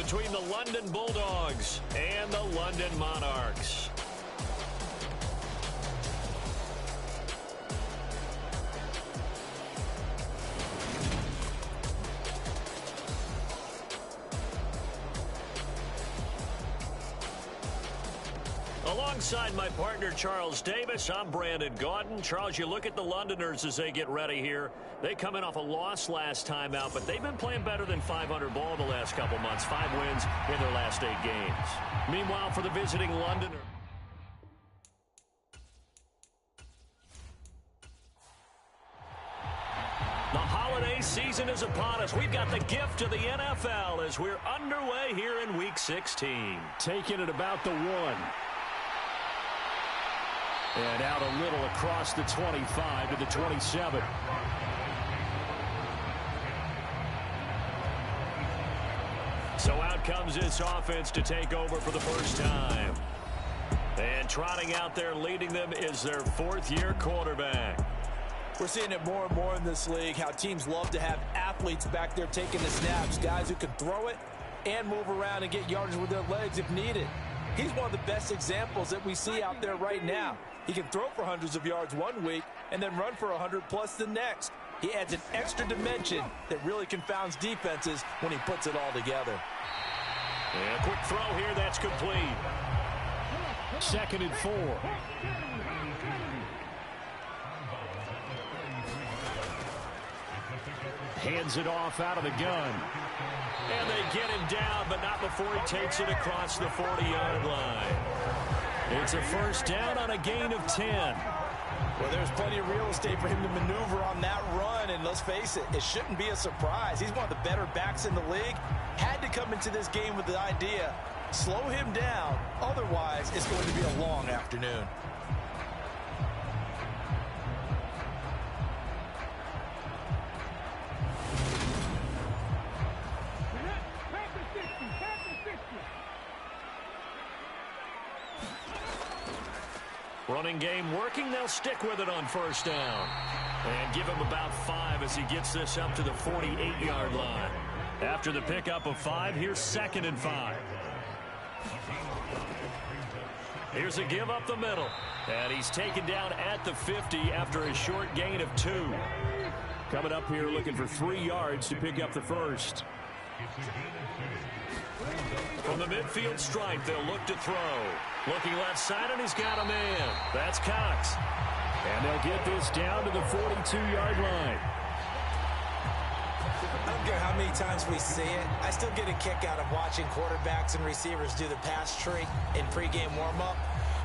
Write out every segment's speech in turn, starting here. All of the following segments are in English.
between the London Bulldogs and the London Monarchs. Alongside my partner, Charles Davis, I'm Brandon Gaudin. Charles, you look at the Londoners as they get ready here. They come in off a loss last time out, but they've been playing better than 500 ball the last couple months. 5 wins in their last 8 games. Meanwhile, for the visiting Londoner, the holiday season is upon us. We've got the gift of the NFL as we're underway here in Week 16. Taking it about the 1. And out a little across the 25 to the 27. So out comes this offense to take over for the first time. And trotting out there leading them is their 4th-year quarterback. We're seeing it more and more in this league, how teams love to have athletes back there taking the snaps, guys who can throw it and move around and get yardage with their legs if needed. He's one of the best examples that we see out there right now. He can throw for hundreds of yards one week and then run for 100+ the next. He adds an extra dimension that really confounds defenses when he puts it all together. And a quick throw here, that's complete. 2nd and 4. Hands it off out of the gun. And they get him down, but not before he takes it across the 40-yard line. It's a first down on a gain of 10. Well, there's plenty of real estate for him to maneuver on that run, and let's face it, it shouldn't be a surprise. He's one of the better backs in the league. Had to come into this game with the idea, slow him down, otherwise it's going to be a long afternoon. Running game working. They'll stick with it on first down. And give him about 5 as he gets this up to the 48-yard line. After the pickup of 5, here's 2nd and 5. Here's a give up the middle. And he's taken down at the 50 after a short gain of 2. Coming up here looking for 3 yards to pick up the first. From the midfield stripe, they'll look to throw. Looking left side, and he's got a man. That's Cox. And they'll get this down to the 42-yard line. I don't care how many times we see it. I still get a kick out of watching quarterbacks and receivers do the pass tree in pregame warm-up.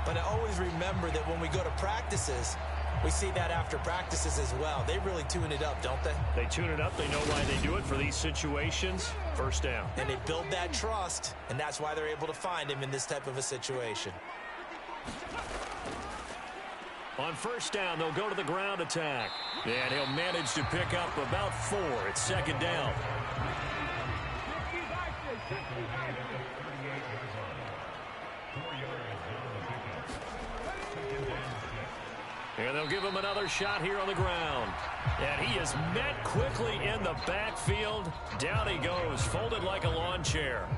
But I always remember that when we go to practices, we see that after practices as well. They really tune it up, don't they? They tune it up. They know why they do it for these situations. First down. And they build that trust, and that's why they're able to find him in this type of a situation. On first down, they'll go to the ground attack. And he'll manage to pick up about 4. It's 2nd down. And they'll give him another shot here on the ground. And he is met quickly in the backfield. Down he goes, folded like a lawn chair.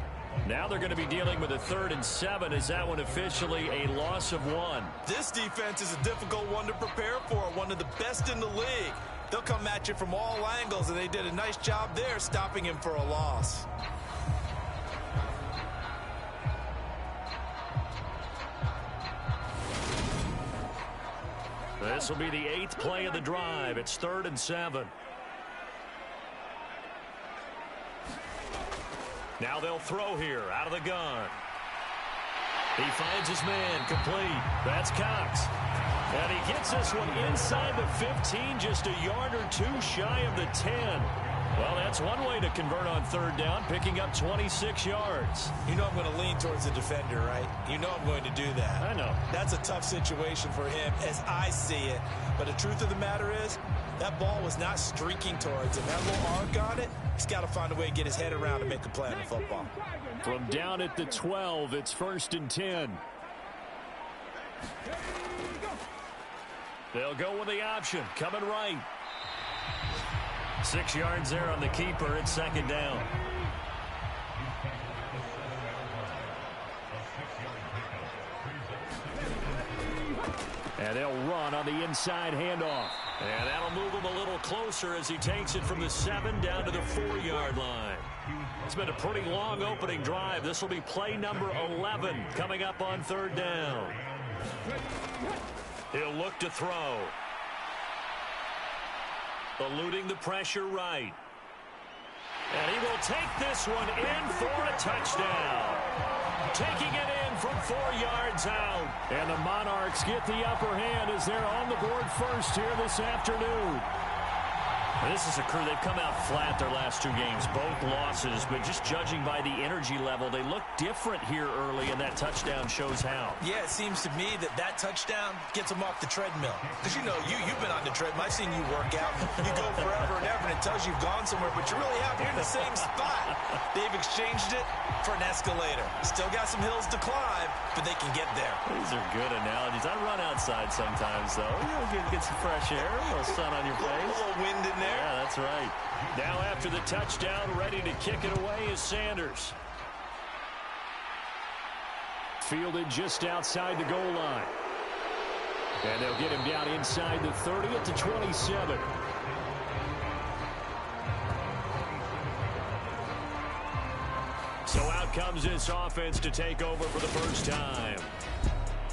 Now they're going to be dealing with a 3rd and 7. Is that one officially a loss of 1? This defense is a difficult one to prepare for, one of the best in the league. They'll come at you from all angles, and they did a nice job there stopping him for a loss. This will be the 8th play of the drive. It's 3rd and 7. Now they'll throw here out of the gun. He finds his man, complete. That's Cox. And he gets this one inside the 15, just a yard or 2 shy of the 10. Well, that's one way to convert on 3rd down, picking up 26 yards. You know I'm going to lean towards the defender, right? You know I'm going to do that. I know. That's a tough situation for him as I see it. But the truth of the matter is, that ball was not streaking towards him. That little arc on it, he's got to find a way to get his head around and make a play on the football. From down at the 12, it's 1st and 10. They'll go with the option, coming right. 6 yards there on the keeper. It's 2nd down. And they'll run on the inside handoff. And that'll move him a little closer as he takes it from the 7 down to the 4-yard line. It's been a pretty long opening drive. This will be play number 11 coming up on 3rd down. He'll look to throw. Eluding the pressure right. And he will take this one in for a touchdown. Taking it in from 4 yards out. And the Monarchs get the upper hand as they're on the board first here this afternoon. And this is a crew, they've come out flat their last 2 games, both losses, but just judging by the energy level, they look different here early, and that touchdown shows how. Yeah, it seems to me that touchdown gets them off the treadmill. Because, you know, you've been on the treadmill. I've seen you work out. You go forever and ever, and it tells you you've gone somewhere, but you really haven't. You're in the same spot. They've exchanged it for an escalator. Still got some hills to climb, but they can get there. These are good analogies. I run outside sometimes, though. You know, get some fresh air, a little sun on your face. A little wind in there. Yeah, that's right. Now after the touchdown, ready to kick it away is Sanders. Fielded just outside the goal line. And they'll get him down inside the 30 at the 27. So out comes this offense to take over for the first time.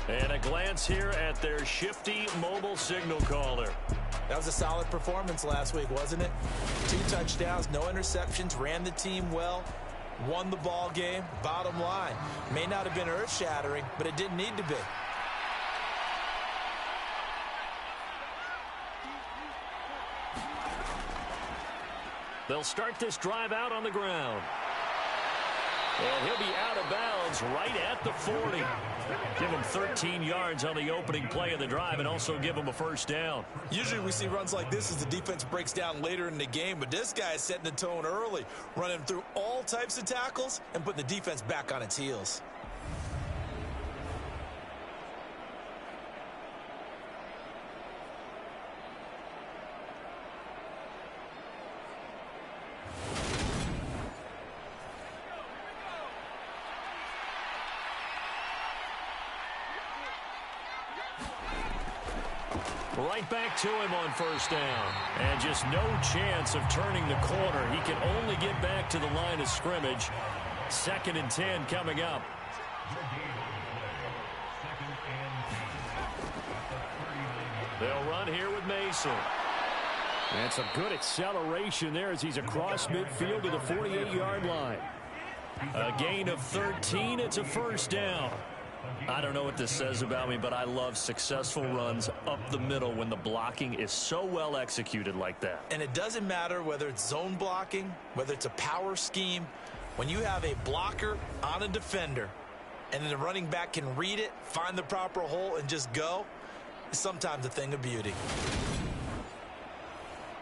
And a glance here at their shifty mobile signal caller. That was a solid performance last week, wasn't it? 2 touchdowns, no interceptions, ran the team well, won the ball game. Bottom line, may not have been earth-shattering, but it didn't need to be. They'll start this drive out on the ground. And he'll be out of bounds right at the 40. Give him 13 yards on the opening play of the drive and also give him a first down. Usually we see runs like this as the defense breaks down later in the game, but this guy is setting the tone early, running through all types of tackles and putting the defense back on its heels. Right back to him on first down. And just no chance of turning the corner. He can only get back to the line of scrimmage. 2nd and 10 coming up. They'll run here with Mason. And some good acceleration there as he's across midfield to the 48-yard line. A gain of 13. It's a first down. I don't know what this says about me, but I love successful runs up the middle when the blocking is so well executed like that. And it doesn't matter whether it's zone blocking, whether it's a power scheme. When you have a blocker on a defender and then the running back can read it, find the proper hole, and just go, it's sometimes a thing of beauty.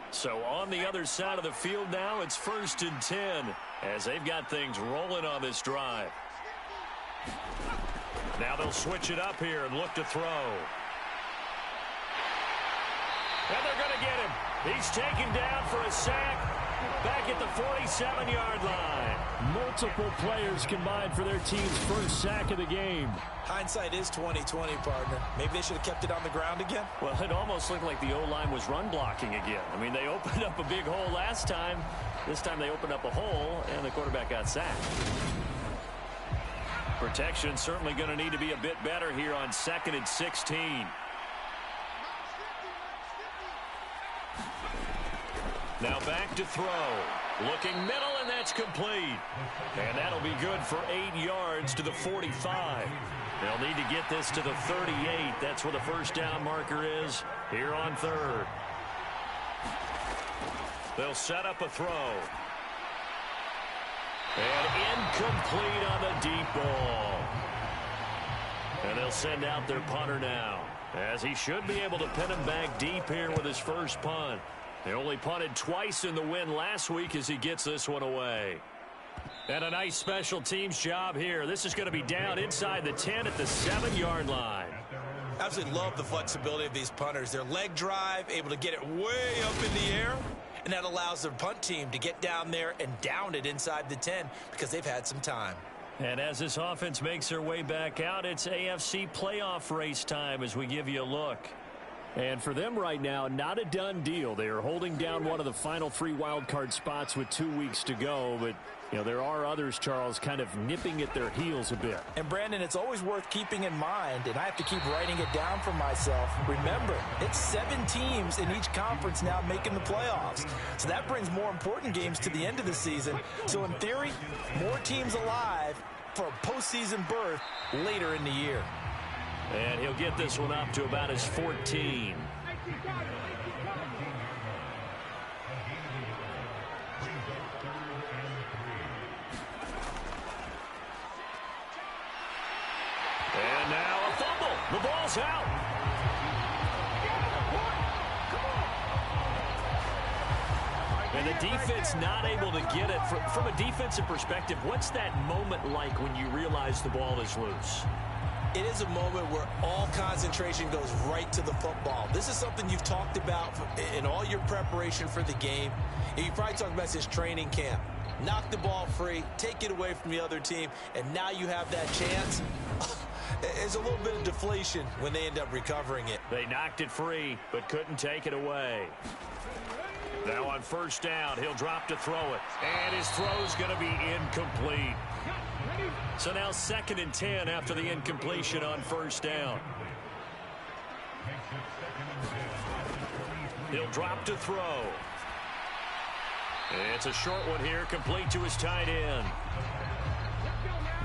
So on the other side of the field now, it's 1st and 10 as they've got things rolling on this drive. Now they'll switch it up here and look to throw. And they're going to get him. He's taken down for a sack back at the 47-yard line. Multiple players combined for their team's first sack of the game. Hindsight is 20/20, partner. Maybe they should have kept it on the ground again. Well, it almost looked like the O-line was run blocking again. I mean, they opened up a big hole last time. This time they opened up a hole, and the quarterback got sacked. Protection certainly going to need to be a bit better here on 2nd and 16. Now back to throw. Looking middle, and that's complete. And that'll be good for 8 yards to the 45. They'll need to get this to the 38. That's where the first down marker is here on 3rd. They'll set up a throw. And incomplete on the deep ball. And they'll send out their punter now, as he should be able to pin him back deep here with his first punt. They only punted twice in the win last week as he gets this one away. And a nice special teams job here. This is going to be down inside the 10 at the 7-yard line. Absolutely love the flexibility of these punters. Their leg drive, able to get it way up in the air. And that allows their punt team to get down there and down it inside the 10 because they've had some time. And as this offense makes their way back out, it's AFC playoff race time as we give you a look. And for them right now, not a done deal. They are holding down one of the final 3 wild card spots with 2 weeks to go. But, you know, there are others, Charles, kind of nipping at their heels a bit. And, Brandon, it's always worth keeping in mind, and I have to keep writing it down for myself. Remember, it's 7 teams in each conference now making the playoffs. So that brings more important games to the end of the season. So, in theory, more teams alive for a postseason berth later in the year. And he'll get this one up to about his 14. And now a fumble. The ball's out. And the defense not able to get it. From a defensive perspective, what's that moment like when you realize the ball is loose? It is a moment where all concentration goes right to the football. This is something you've talked about in all your preparation for the game. And you probably talked about this training camp. Knock the ball free, take it away from the other team, and now you have that chance. There's a little bit of deflation when they end up recovering it. They knocked it free, but couldn't take it away. Now on first down, he'll drop to throw it. And his throw's going to be incomplete. So now 2nd and 10 after the incompletion on first down. He'll drop to throw. It's a short one here, complete to his tight end.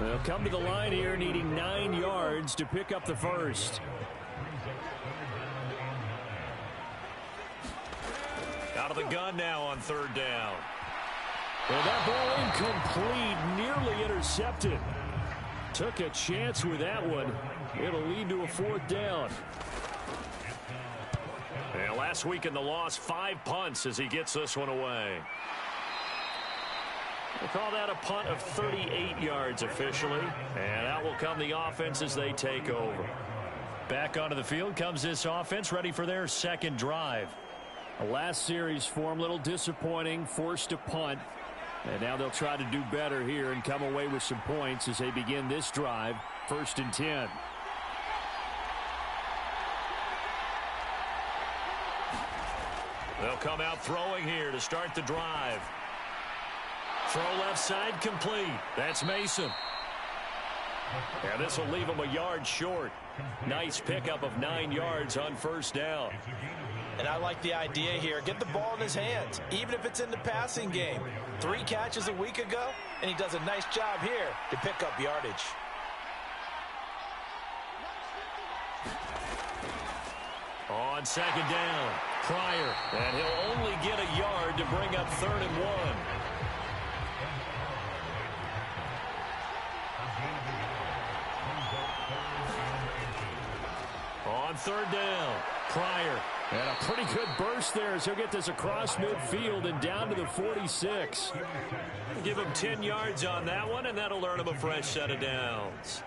They'll come to the line here needing 9 yards to pick up the first. Out of the gun now on 3rd down. Well, that ball incomplete, nearly intercepted. Took a chance with that one. It'll lead to a 4th down. And last week in the loss, 5 punts as he gets this one away. We'll call that a punt of 38 yards officially. And out will come the offense as they take over. Back onto the field comes this offense, ready for their 2nd drive. The last series form, a little disappointing, forced a punt. And now they'll try to do better here and come away with some points as they begin this drive, 1st and 10. They'll come out throwing here to start the drive. Throw left side complete. That's Mason. And this will leave him a yard short. Nice pickup of 9 yards on first down. And I like the idea here. Get the ball in his hands, even if it's in the passing game. 3 catches a week ago, and he does a nice job here to pick up yardage. On 2nd down, Pryor. And he'll only get a yard to bring up 3rd and 1. On 3rd down, Pryor. And a pretty good burst there as he'll get this across midfield and down to the 46. Give him 10 yards on that one, and that'll earn him a fresh set of downs.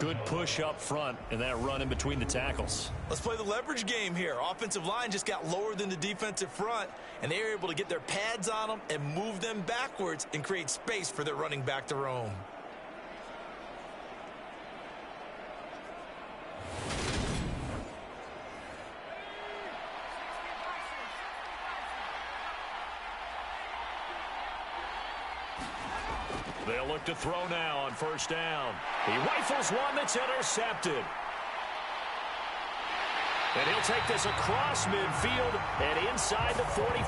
Good push up front and that run in between the tackles. Let's play the leverage game here. Offensive line just got lower than the defensive front, and they were able to get their pads on them and move them backwards and create space for their running back to roam. They'll look to throw now on first down. He rifles one that's intercepted. And he'll take this across midfield and inside the 45.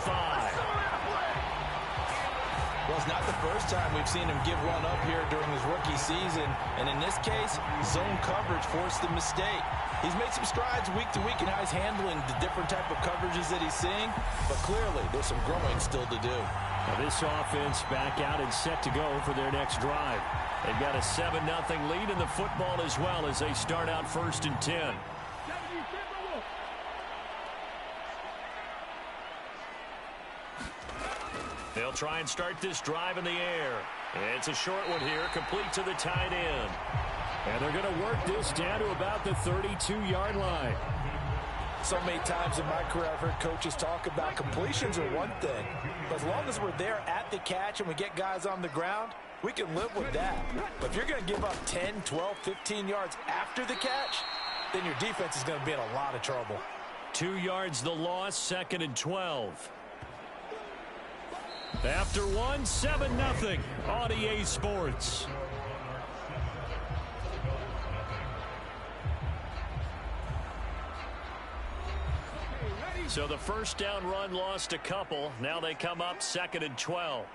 Well, it's not the first time we've seen him give one up here during his rookie season. And in this case, zone coverage forced the mistake. He's made some strides week to week in how he's handling the different type of coverages that he's seeing. But clearly, there's some growing still to do. Now this offense back out and set to go for their next drive. They've got a 7-0 lead in the football as well as they start out 1st and 10. They'll try and start this drive in the air. It's a short one here, complete to the tight end. And they're going to work this down to about the 32-yard line. So many times in my career I've heard coaches talk about completions are one thing. But as long as we're there at the catch and we get guys on the ground, we can live with that. But if you're going to give up 10, 12, 15 yards after the catch, then your defense is going to be in a lot of trouble. 2 yards the loss, 2nd and 12. After one, 7-0 on EA Sports. So the first down run lost a couple. Now they come up 2nd and 12.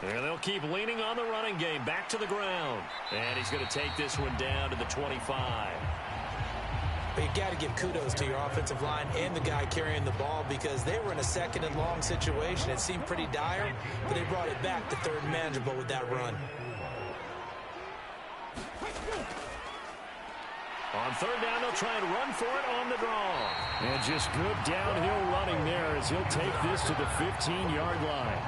And they'll keep leaning on the running game. Back to the ground. And he's going to take this one down to the 25. But you got to give kudos to your offensive line and the guy carrying the ball because they were in a 2nd and long situation. It seemed pretty dire, but they brought it back to 3rd and manageable with that run. On 3rd down, they'll try and run for it on the draw. And just good downhill running there as he'll take this to the 15-yard line.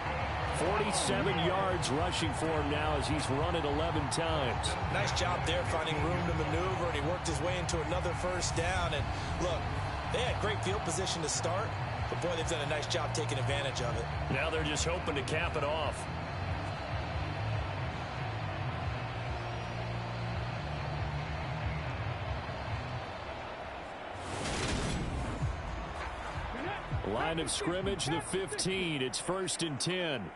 47 yards rushing for him now as he's run it 11 times. Nice job there finding room to maneuver, and he worked his way into another first down. And look, they had great field position to start, but boy, they've done a nice job taking advantage of it. Now they're just hoping to cap it off. Line of scrimmage, the 15. It's 1st and 10.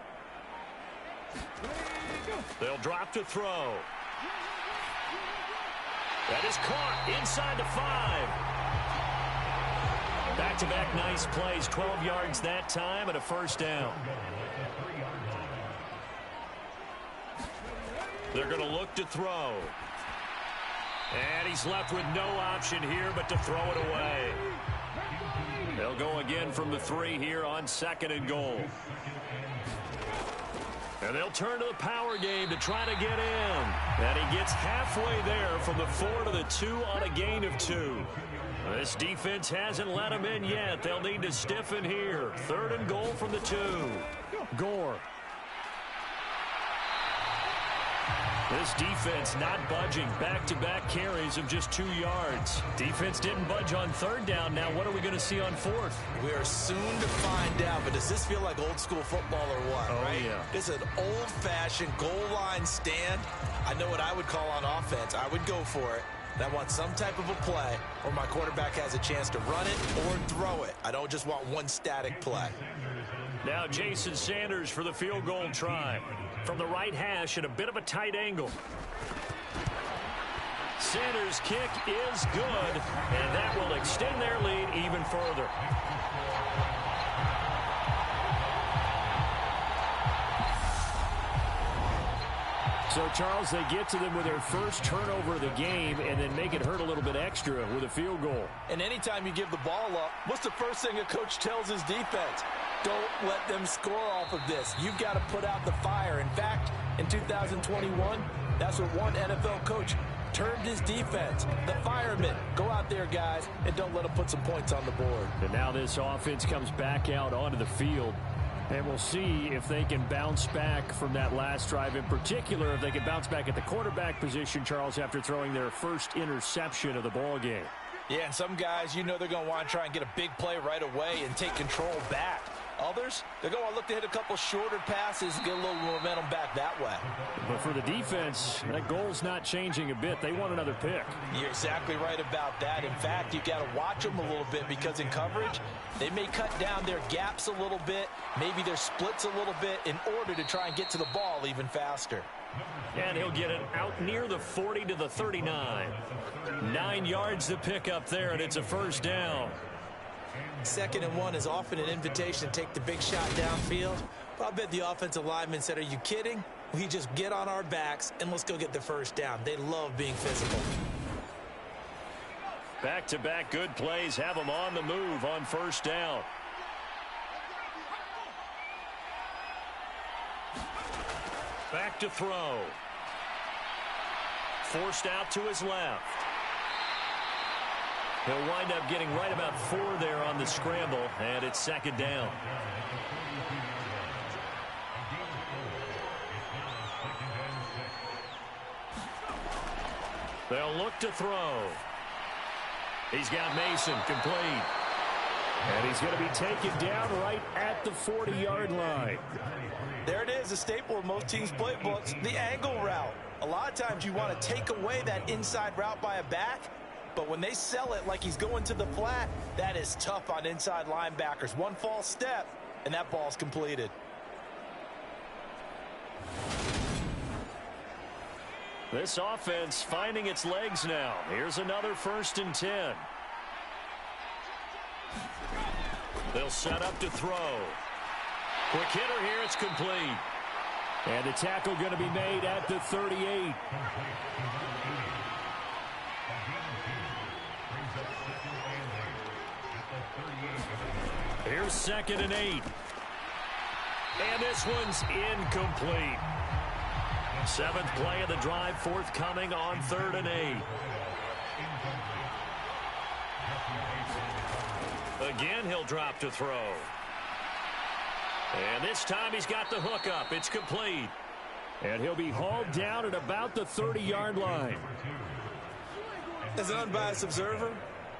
They'll drop to throw. That is caught inside the 5. Back-to-back nice plays. 12 yards that time and a first down. They're going to look to throw. And he's left with no option here but to throw it away. They'll go again from the 3 here on 2nd and goal. And they'll turn to the power game to try to get in. And he gets halfway there from the 4 to the 2 on a gain of 2. This defense hasn't let him in yet. They'll need to stiffen here. 3rd and goal from the 2. Gore. This defense not budging. Back-to-back carries of just 2 yards. Defense didn't budge on 3rd down. Now what are we going to see on 4th? We are soon to find out, but does this feel like old school football or what, right? Yeah. This is an old-fashioned goal line stand. I know what I would call on offense. I would go for it. And I want some type of a play where my quarterback has a chance to run it or throw it. I don't just want one static play. Now Jason Sanders for the field goal try. From the right hash at a bit of a tight angle. Sanders' kick is good, and that will extend their lead even further. So, Charles, they get to them with their first turnover of the game and then make it hurt a little bit extra with a field goal. And anytime you give the ball up, what's the first thing a coach tells his defense? Don't let them score off of this. You've got to put out the fire. In fact, in 2021, that's what one NFL coach termed his defense. The firemen. Go out there, guys, and don't let them put some points on the board. And now this offense comes back out onto the field. And we'll see if they can bounce back from that last drive. In particular, if they can bounce back at the quarterback position, Charles, after throwing their first interception of the ball game. Yeah, and some guys, you know they're going to want to try and get a big play right away and take control back. Others, they're going to look to hit a couple shorter passes and get a little momentum back that way. But for the defense, that goal's not changing a bit. They want another pick. You're exactly right about that. In fact, you've got to watch them a little bit because in coverage, they may cut down their gaps a little bit, maybe their splits a little bit in order to try and get to the ball even faster. And he'll get it out near the 40 to the 39. 9 yards to pick up there, and it's a first down. 2nd and 1 is often an invitation to take the big shot downfield. But I bet the offensive lineman said, are you kidding? We just get on our backs and let's go get the first down. They love being physical. Back-to-back good plays have them on the move on first down. Back to throw. Forced out to his left. He'll wind up getting right about 4 there on the scramble, and it's 2nd down. They'll look to throw. He's got Mason complete. And he's going to be taken down right at the 40-yard line. There it is, a staple of most teams' playbooks, the angle route. A lot of times you want to take away that inside route by a back, but when they sell it like he's going to the flat, that is tough on inside linebackers. One false step, and that ball's completed. This offense finding its legs now. Here's another 1st and 10. They'll set up to throw. Quick hitter here, it's complete. And the tackle going to be made at the 38. Here's 2nd and 8. And this one's incomplete. 7th play of the drive forthcoming on 3rd and 8. Again, he'll drop to throw. And this time he's got the hook up. It's complete. And he'll be hauled down at about the 30-yard line. As an unbiased observer,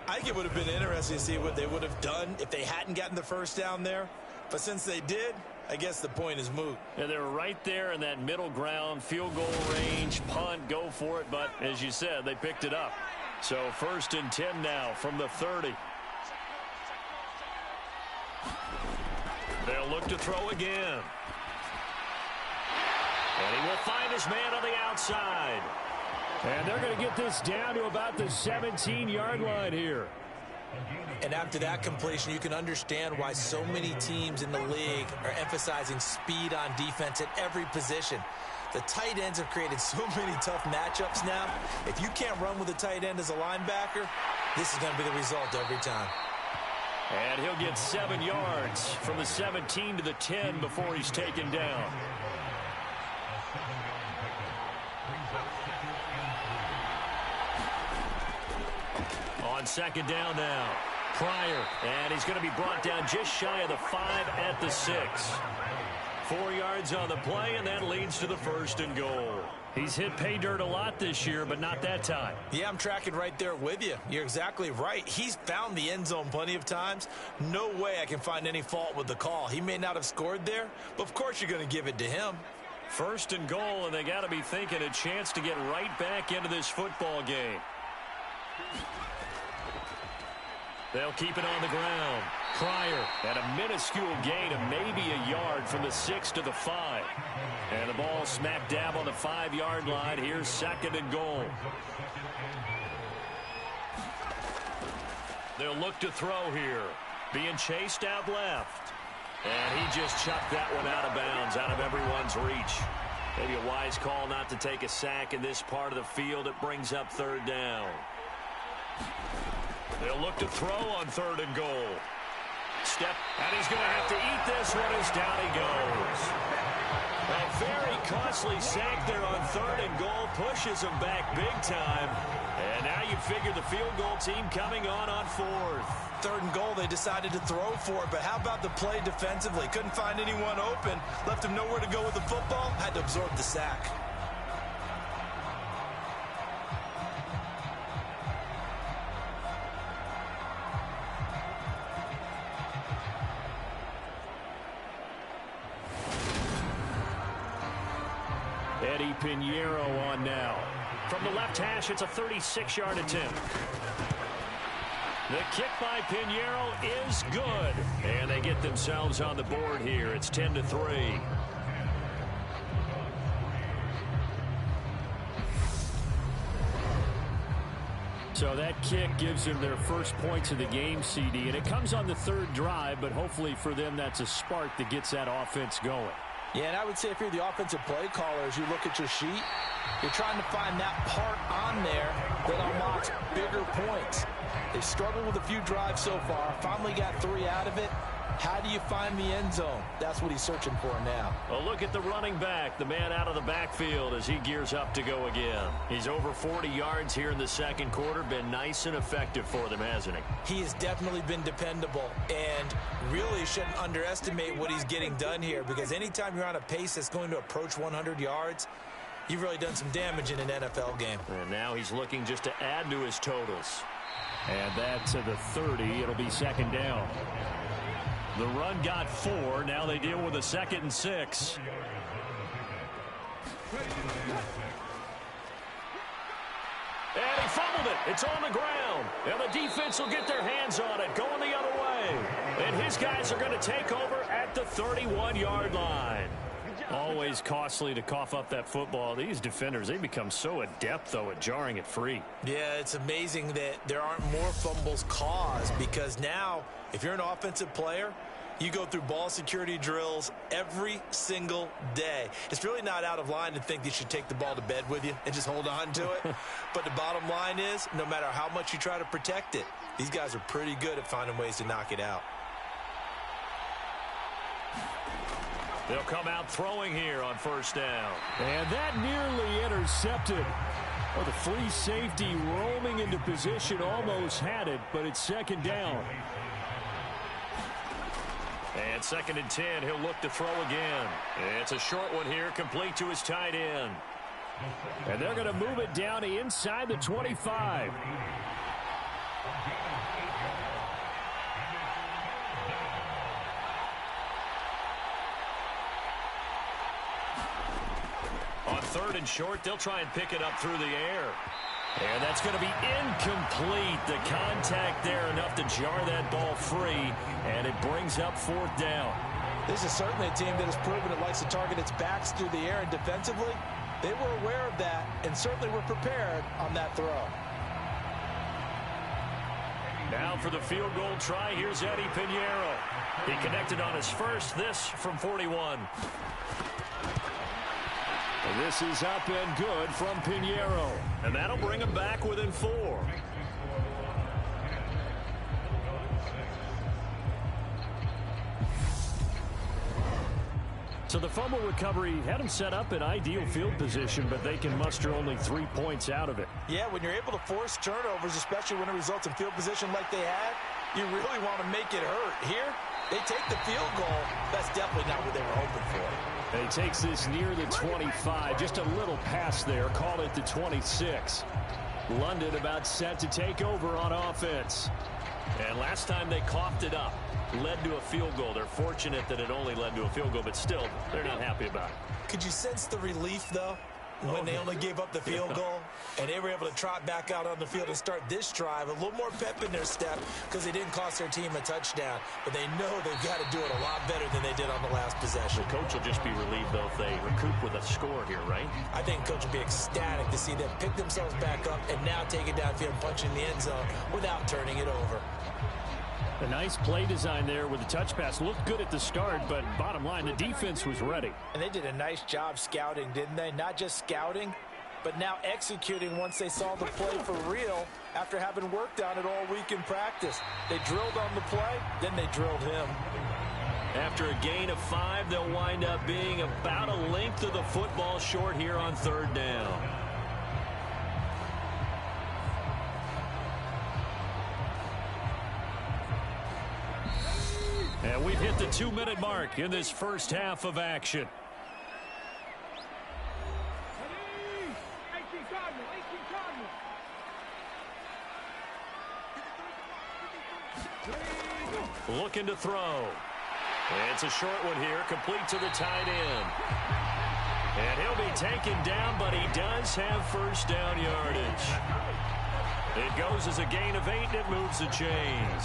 I think it would have been interesting to see what they would have done if they hadn't gotten the first down there. But since they did, I guess the point is moot. And they're right there in that middle ground, field goal range, punt, go for it. But as you said, they picked it up. So 1st and 10 now from the 30. They'll look to throw again. And he will find his man on the outside. And they're going to get this down to about the 17-yard line here. And after that completion, you can understand why so many teams in the league are emphasizing speed on defense at every position. The tight ends have created so many tough matchups now. If you can't run with a tight end as a linebacker, this is going to be the result every time. And he'll get 7 yards from the 17 to the 10 before he's taken down. On 2nd down now. Pryor, and he's going to be brought down just shy of the 5 at the 6. 4 yards on the play, and that leads to the 1st and goal. He's hit pay dirt a lot this year, but not that time. Yeah, I'm tracking right there with you. You're exactly right. He's found the end zone plenty of times. No way I can find any fault with the call. He may not have scored there, but of course you're going to give it to him. 1st and goal, and they got to be thinking a chance to get right back into this football game. They'll keep it on the ground. Pryor at a minuscule gain of maybe a yard from the 6 to the 5. And the ball smack dab on the 5-yard line. Here's 2nd and goal. They'll look to throw here. Being chased out left. And he just chucked that one out of bounds, out of everyone's reach. Maybe a wise call not to take a sack in this part of the field. It brings up 3rd down. They'll look to throw on 3rd and goal. Step, and he's going to have to eat this one as down he goes. A very costly sack there on 3rd and goal pushes him back big time. And now you figure the field goal team coming on 4th. 3rd and goal, they decided to throw for it, but how about the play defensively? Couldn't find anyone open, left him nowhere to go with the football, had to absorb the sack. Eddie Pinheiro on now. From the left hash, it's a 36-yard attempt. The kick by Pinheiro is good. And they get themselves on the board here. It's 10-3. So that kick gives them their first points of the game, CD. And it comes on the 3rd drive, but hopefully for them that's a spark that gets that offense going. Yeah, and I would say if you're the offensive play caller, as you look at your sheet, you're trying to find that part on there that unlocks bigger points. They've struggled with a few drives so far, finally got 3 out of it. How do you find the end zone? That's what he's searching for now. Well, look at the running back, the man out of the backfield as he gears up to go again. He's over 40 yards here in the 2nd quarter. Been nice and effective for them, hasn't he? He has definitely been dependable, and really shouldn't underestimate what he's getting done here, because anytime you're on a pace that's going to approach 100 yards, you've really done some damage in an NFL game. And now he's looking just to add to his totals. And that to the 30. It'll be second down. The run got 4. Now they deal with a 2nd and 6. And he fumbled it. It's on the ground. And the defense will get their hands on it, going the other way. And his guys are going to take over at the 31-yard line. Always costly to cough up that football. These defenders, they become so adept, though, at jarring it free. Yeah, it's amazing that there aren't more fumbles caused, because now, if you're an offensive player, you go through ball security drills every single day. It's really not out of line to think you should take the ball to bed with you and just hold on to it. But the bottom line is, no matter how much you try to protect it, these guys are pretty good at finding ways to knock it out. They'll come out throwing here on first down. And that nearly intercepted. Well, the free safety roaming into position almost had it, but it's second down. And 2nd and 10, he'll look to throw again. It's a short one here, complete to his tight end. And they're going to move it down inside the 25. On 3rd and short, they'll try and pick it up through the air. And that's going to be incomplete. The contact there enough to jar that ball free, and it brings up 4th down. This is certainly a team that has proven it likes to target its backs through the air, and defensively, they were aware of that and certainly were prepared on that throw. Now for the field goal try, here's Eddie Pinheiro. He connected on his first, this from 41. This is up and good from Pinheiro. And that'll bring him back within 4. So the fumble recovery had them set up in ideal field position, but they can muster only 3 points out of it. Yeah, when you're able to force turnovers, especially when it results in field position like they had, you really want to make it hurt. Here, they take the field goal. That's definitely not what they were hoping for. And he takes this near the 25. Just a little pass there. Call it the 26. London about set to take over on offense. And last time they coughed it up, led to a field goal. They're fortunate that it only led to a field goal, but still, they're not happy about it. Could you sense the relief, though, when they only gave up the field goal and they were able to trot back out on the field and start this drive? A little more pep in their step because they didn't cost their team a touchdown, but they know they've got to do it a lot better than they did on the last possession. The coach will just be relieved, though, if they recoup with a score here, right? I think coach will be ecstatic to see them pick themselves back up and now take it downfield and punch in the end zone without turning it over. A nice play design there with the touch pass. Looked good at the start, but bottom line, the defense was ready. And they did a nice job scouting, didn't they? Not just scouting, but now executing once they saw the play for real after having worked on it all week in practice. They drilled on the play, then they drilled him. After a gain of 5, they'll wind up being about a length of the football short here on 3rd down. And we've hit the 2-minute mark in this first half of action. Looking to throw. It's a short one here, complete to the tight end. And he'll be taken down, but he does have first down yardage. It goes as a gain of 8, and it moves the chains.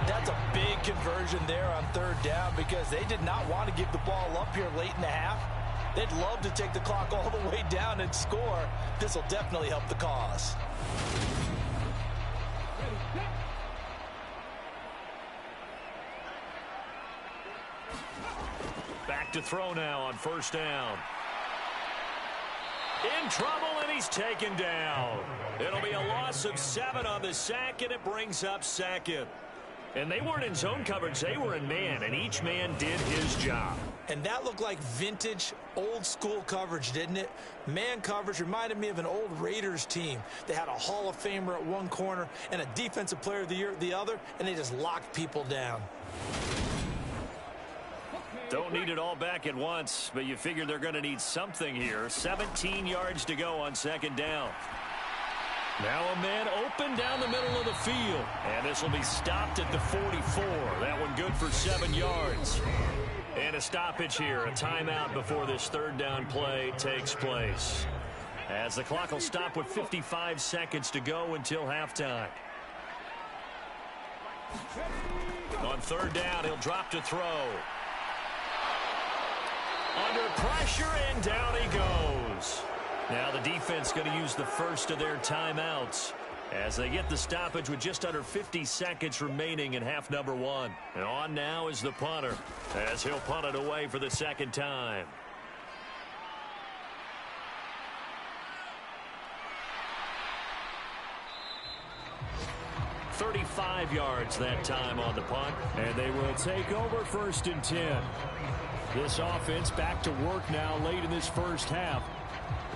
That's a big conversion there on 3rd down because they did not want to give the ball up here late in the half. They'd love to take the clock all the way down and score. This will definitely help the cause. Back to throw now on first down. In trouble, and he's taken down. It'll be a loss of 7 on the sack, and it brings up 2nd. And they weren't in zone coverage. They were in man, and each man did his job. And that looked like vintage, old-school coverage, didn't it? Man coverage reminded me of an old Raiders team. They had a Hall of Famer at one corner and a Defensive Player of the Year at the other, and they just locked people down. Don't need it all back at once, but you figure they're going to need something here. 17 yards to go on 2nd down. Now a man open down the middle of the field. And this will be stopped at the 44. That one good for 7 yards. And a stoppage here, a timeout before this third down play takes place. As the clock will stop with 55 seconds to go until halftime. On third down, he'll drop to throw. Under pressure, and down he goes. Now the defense going to use the first of their timeouts as they get the stoppage with just under 50 seconds remaining in half number 1. And on now is the punter as he'll punt it away for the second time. .35 yards that time on the punt. And they will take over 1st and 10. This offense back to work now late in this first half.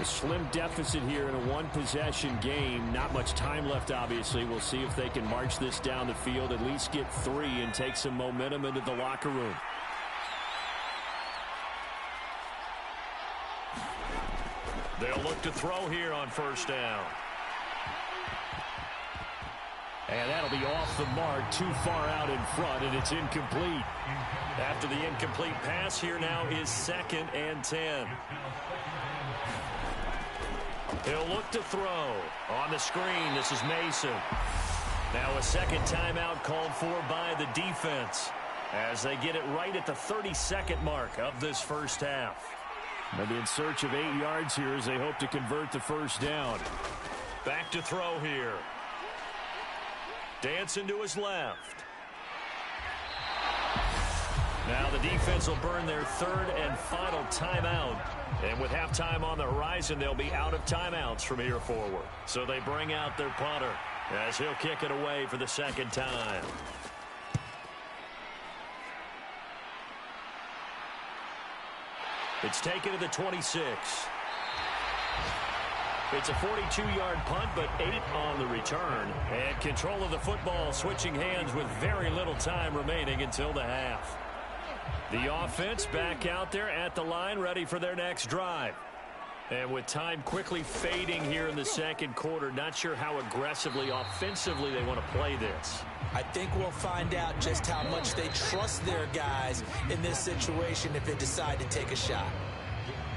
A slim deficit here in a one-possession game. Not much time left, obviously. We'll see if they can march this down the field, at least get 3, and take some momentum into the locker room. They'll look to throw here on first down. And that'll be off the mark, too far out in front, and it's incomplete. After the incomplete pass, here now is 2nd and 10. He'll look to throw. On the screen, this is Mason. Now a second timeout called for by the defense as they get it right at the 32nd mark of this first half. Maybe in search of 8 yards here as they hope to convert the first down. Back to throw here. Dancing to his left. Now the defense will burn their third and final timeout. And with halftime on the horizon, they'll be out of timeouts from here forward. So they bring out their punter as he'll kick it away for the second time. It's taken to the 26. It's a 42-yard punt, but 8 on the return. And control of the football switching hands with very little time remaining until the half. The offense back out there at the line, ready for their next drive. And with time quickly fading here in the second quarter, not sure how aggressively, offensively they want to play this. I think we'll find out just how much they trust their guys in this situation if they decide to take a shot.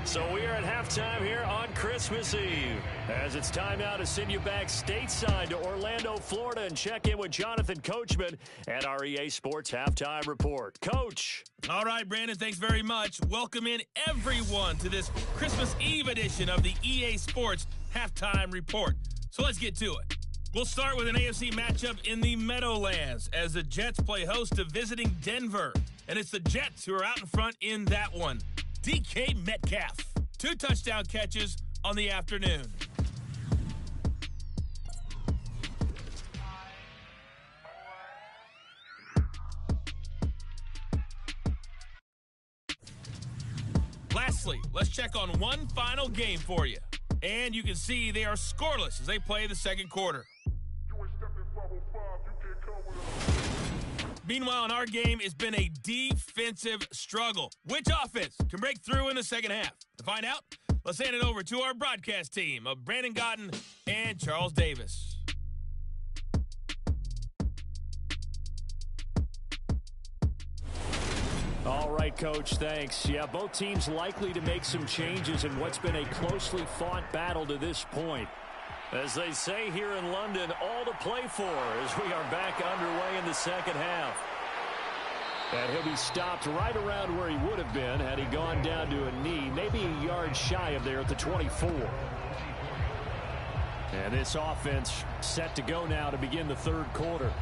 So we are at halftime here on Christmas Eve, as it's time now to send you back stateside to Orlando, Florida, and check in with Jonathan Coachman at our EA Sports Halftime Report. Coach. All right, Brandon, thanks very much. Welcome in everyone to this Christmas Eve edition of the EA Sports Halftime Report. So let's get to it. We'll start with an AFC matchup in the Meadowlands as the Jets play host to visiting Denver. And it's the Jets who are out in front in that one. DK Metcalf, 2 touchdown catches on the afternoon. Lastly, let's check on one final game for you. And you can see they are scoreless as they play the second quarter. Meanwhile, in our game, it's been a defensive struggle. Which offense can break through in the second half? To find out, let's hand it over to our broadcast team of Brandon Godden and Charles Davis. All right, Coach, thanks. Yeah, both teams likely to make some changes in what's been a closely fought battle to this point. As they say here in London, all to play for as we are back underway in the second half. And he'll be stopped right around where he would have been had he gone down to a knee, maybe a yard shy of there at the 24. And this offense set to go now to begin the third quarter.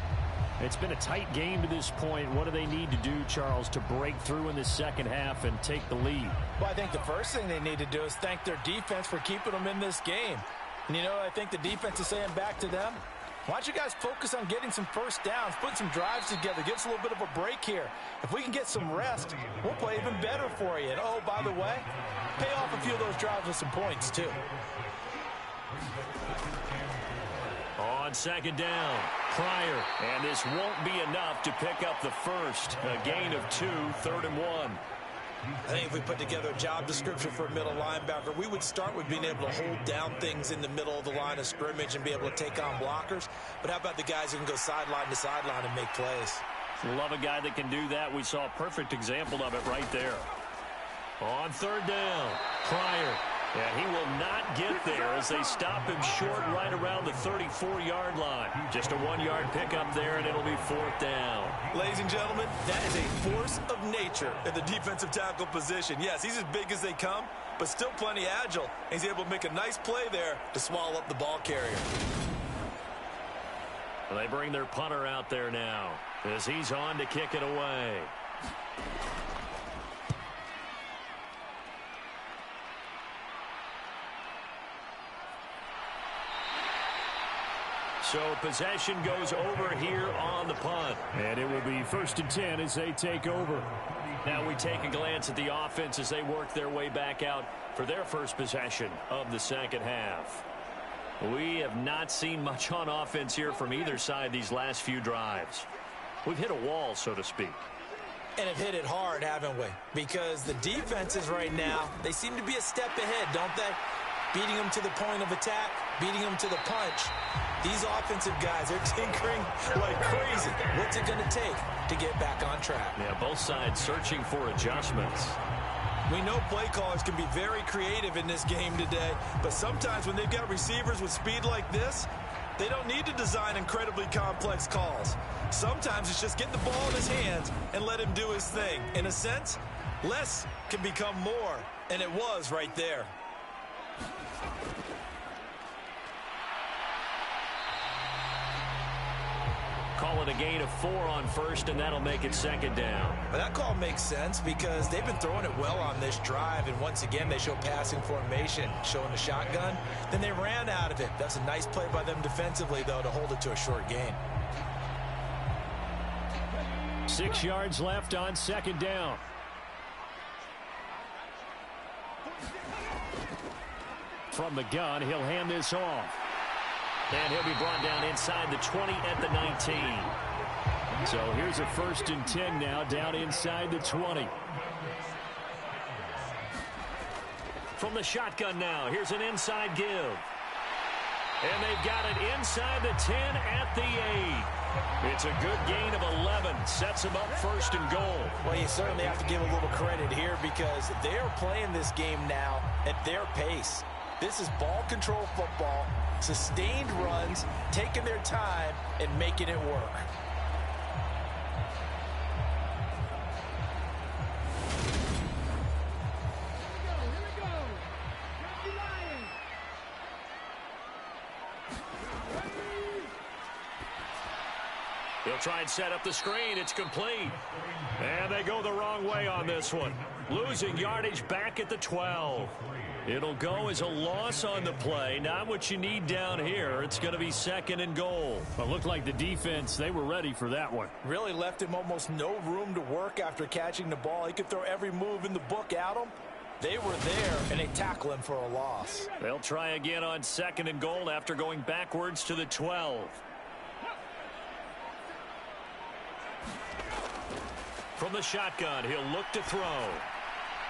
It's been a tight game to this point. What do they need to do, Charles, to break through in the second half and take the lead? Well, I think the first thing they need to do is thank their defense for keeping them in this game. And, you know, I think the defense is saying back to them, why don't you guys focus on getting some first downs, put some drives together, give us a little bit of a break here. If we can get some rest, we'll play even better for you. And, oh, by the way, pay off a few of those drives with some points, too. On second down, Pryor, and this won't be enough to pick up the first. A gain of 2, 3rd and 1. I think if we put together a job description for a middle linebacker, we would start with being able to hold down things in the middle of the line of scrimmage and be able to take on blockers. But how about the guys who can go sideline to sideline and make plays? Love a guy that can do that. We saw a perfect example of it right there. On third down, Pryor. And he will not get there as they stop him short right around the 34-yard line. Just a 1-yard pickup there, and it'll be fourth down. Ladies and gentlemen, that is a force of nature in the defensive tackle position. Yes, he's as big as they come, but still plenty agile. He's able to make a nice play there to swallow up the ball carrier. Well, they bring their punter out there now as he's on to kick it away. So possession goes over here on the punt. And it will be 1st and 10 as they take over. Now we take a glance at the offense as they work their way back out for their first possession of the second half. We have not seen much on offense here from either side these last few drives. We've hit a wall, so to speak. And have hit it hard, haven't we? Because the defenses right now, they seem to be a step ahead, don't they? Beating them to the point of attack, beating them to the punch. These offensive guys are tinkering like crazy. What's it going to take to get back on track? Yeah, both sides searching for adjustments. We know play callers can be very creative in this game today, but sometimes when they've got receivers with speed like this, they don't need to design incredibly complex calls. Sometimes it's just get the ball in his hands and let him do his thing. In a sense, less can become more, and it was right there. Call it a gain of 4 on first, and that'll make it second down. But that call makes sense because they've been throwing it well on this drive, and once again they show passing formation, showing the shotgun. Then they ran out of it. That's a nice play by them defensively, though, to hold it to a short gain. 6 yards left on second down. From the gun, he'll hand this off. And he'll be brought down inside the 20 at the 19. So here's a 1st and 10 now, down inside the 20. From the shotgun now, here's an inside give. And they've got it inside the 10 at the 8. It's a good gain of 11. Sets them up 1st and goal. Well, you certainly have to give a little credit here because they're playing this game now at their pace. This is ball control football, sustained runs, taking their time, and making it work. They'll try and set up the screen. It's complete. And they go the wrong way on this one. Losing yardage back at the 12. It'll go as a loss on the play. Not what you need down here. It's going to be 2nd and goal. Well, looked like the defense, they were ready for that one. Really left him almost no room to work after catching the ball. He could throw every move in the book at him. They were there, and they tackle him for a loss. They'll try again on 2nd and goal after going backwards to the 12. From the shotgun, he'll look to throw.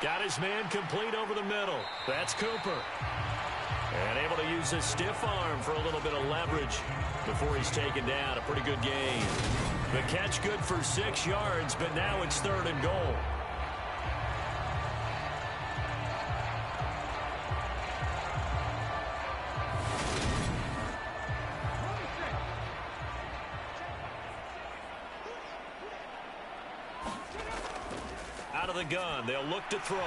Got his man complete over the middle. That's Cooper. And able to use his stiff arm for a little bit of leverage before he's taken down. A pretty good gain. The catch good for 6 yards, but now it's 3rd and goal. Out of the gun, they'll look to throw.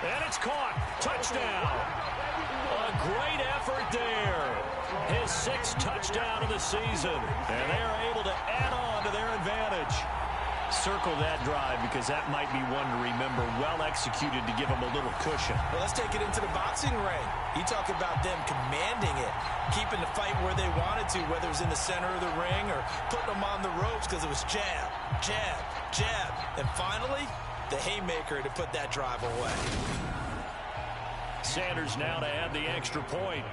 And it's caught. Touchdown. A great effort there. His 6th touchdown of the season. And they are able to add on to their advantage. Circle that drive because that might be one to remember. Well executed to give them a little cushion. Well, let's take it into the boxing ring. You talk about them commanding it, keeping the fight where they wanted to, whether it was in the center of the ring or putting them on the ropes because it was jab, jab, jab. And finally, the haymaker to put that drive away. Sanders now to add the extra point.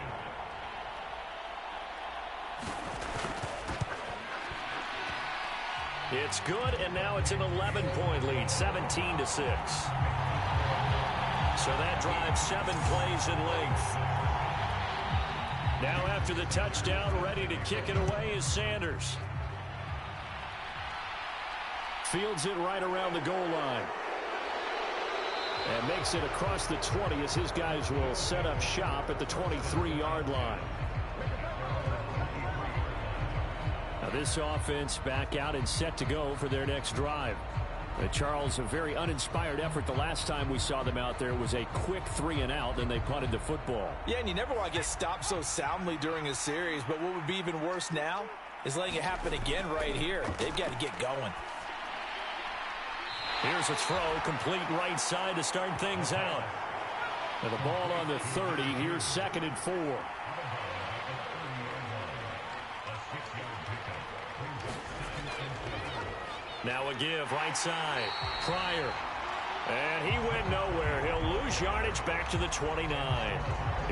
It's good, and now it's an 11-point lead, 17-6. So that drives 7 plays in length. Now after the touchdown, ready to kick it away is Sanders. Fields it right around the goal line. And makes it across the 20 as his guys will set up shop at the 23-yard line. Now this offense back out and set to go for their next drive. Charles, a very uninspired effort the last time we saw them out there. It was a quick 3-and-out, then they punted the football. Yeah, and you never want to get stopped so soundly during a series, but what would be even worse now is letting it happen again right here. They've got to get going. Here's a throw, complete right side to start things out. And the ball on the 30, here's 2nd and 4. Now a give, right side, Pryor. And he went nowhere. He'll lose yardage back to the 29.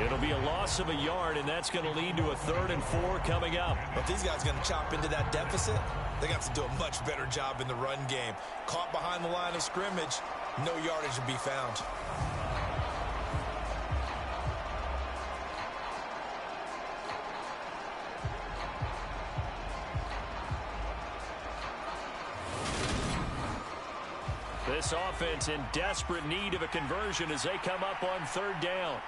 It'll be a loss of a yard, and that's going to lead to a 3rd and 4 coming up. But these guys are going to chop into that deficit. They got to do a much better job in the run game. Caught behind the line of scrimmage, no yardage to be found. This offense in desperate need of a conversion as they come up on 3rd down.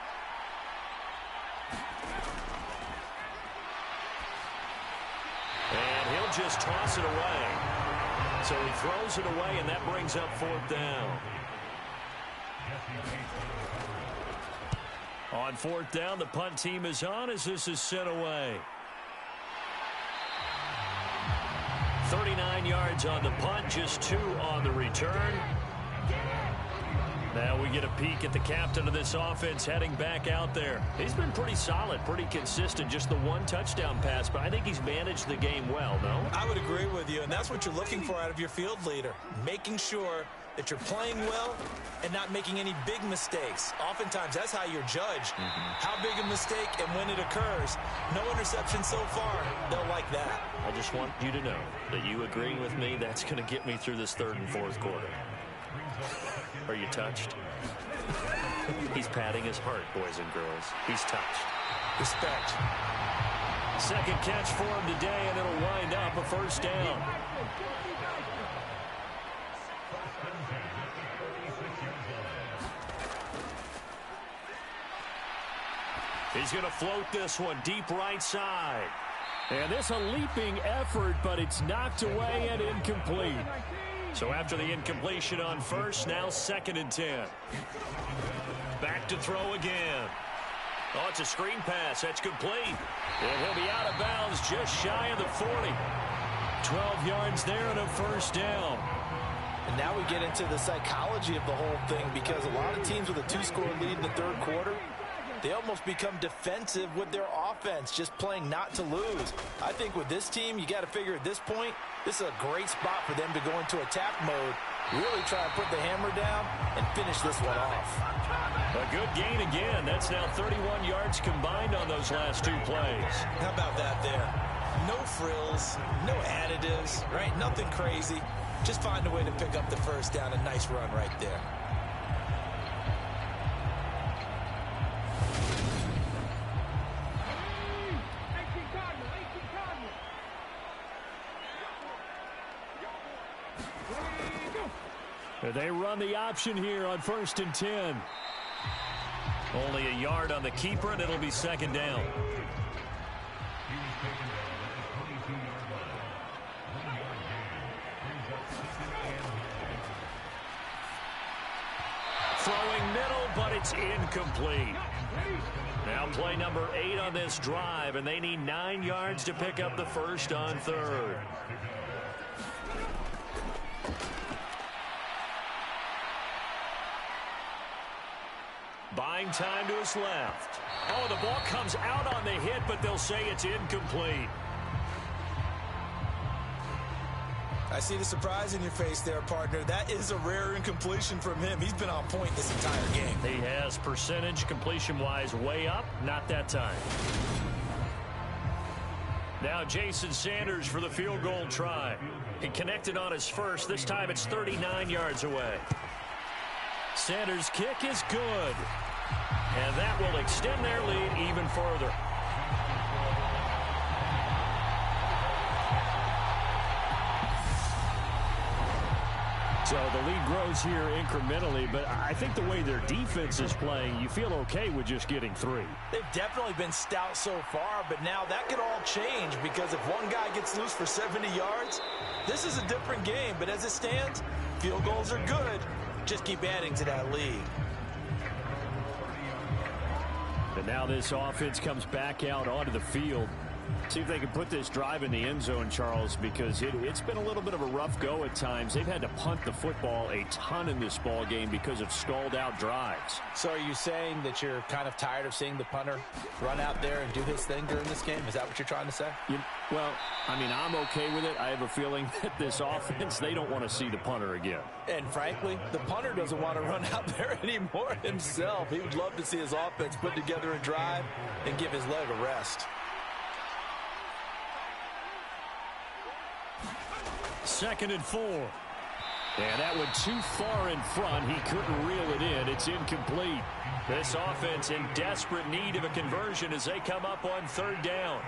And he'll just toss it away. So he throws it away, and that brings up 4th down. On 4th down, the punt team is on as this is sent away. 39 yards on the punt, just 2 on the return. Now we get a peek at the captain of this offense heading back out there. He's been pretty solid, pretty consistent, just the 1 touchdown pass, but I think he's managed the game well, no? I would agree with you, and that's what you're looking for out of your field leader, making sure that you're playing well and not making any big mistakes. Oftentimes, that's how you're judged. How big a mistake and when it occurs. No interception so far. They'll like that. I just want you to know that you agreeing with me, that's going to get me through this 3rd and 4th quarter. Are you touched? He's patting his heart, boys and girls. He's touched. Respect. 2nd catch for him today, and it'll wind up a 1st down. He's going to float this one deep right side. And this a leaping effort, but it's knocked away and incomplete. So after the incompletion on 1st, now 2nd and 10. Back to throw again. Oh, it's a screen pass. That's complete. And he'll be out of bounds just shy of the 40. 12 yards there and a 1st down. And now we get into the psychology of the whole thing, because a lot of teams with a 2-score lead in the 3rd quarter, they almost become defensive with their offense, just playing not to lose. I think with this team, you got to figure at this point, this is a great spot for them to go into attack mode, really try to put the hammer down and finish this one off. A good gain again. That's now 31 yards combined on those last 2 plays. How about that there? No frills, no additives, right? Nothing crazy. Just find a way to pick up the 1st down. A nice run right there. They run the option here on 1st and 10. Only a yard on the keeper, and it'll be 2nd down. Throwing middle, but it's incomplete. Now play number 8 on this drive, and they need 9 yards to pick up the 1st on 3rd. Buying time to his left. Oh, the ball comes out on the hit, but they'll say it's incomplete. I see the surprise in your face there, partner. That is a rare incompletion from him. He's been on point this entire game. He has percentage completion-wise way up. Not that time. Now Jason Sanders for the field goal try. He connected on his first. This time it's 39 yards away. Sanders' kick is good. And that will extend their lead even further. So the lead grows here incrementally, but I think the way their defense is playing, you feel okay with just getting 3. They've definitely been stout so far, but now that could all change because if one guy gets loose for 70 yards, this is a different game. But as it stands, field goals are good. Just keep adding to that lead. And now this offense comes back out onto the field. See if they can put this drive in the end zone, Charles, because it's been a little bit of a rough go at times. They've had to punt the football a ton in this ball game because of stalled out drives. So are you saying that you're kind of tired of seeing the punter run out there and do his thing during this game? Is that what you're trying to say? Well, I mean, I'm okay with it. I have a feeling that this offense, they don't want to see the punter again. And frankly, the punter doesn't want to run out there anymore himself. He would love to see his offense put together a drive and give his leg a rest. 2nd and 4. And that went too far in front. He couldn't reel it in. It's incomplete. This offense in desperate need of a conversion as they come up on 3rd down.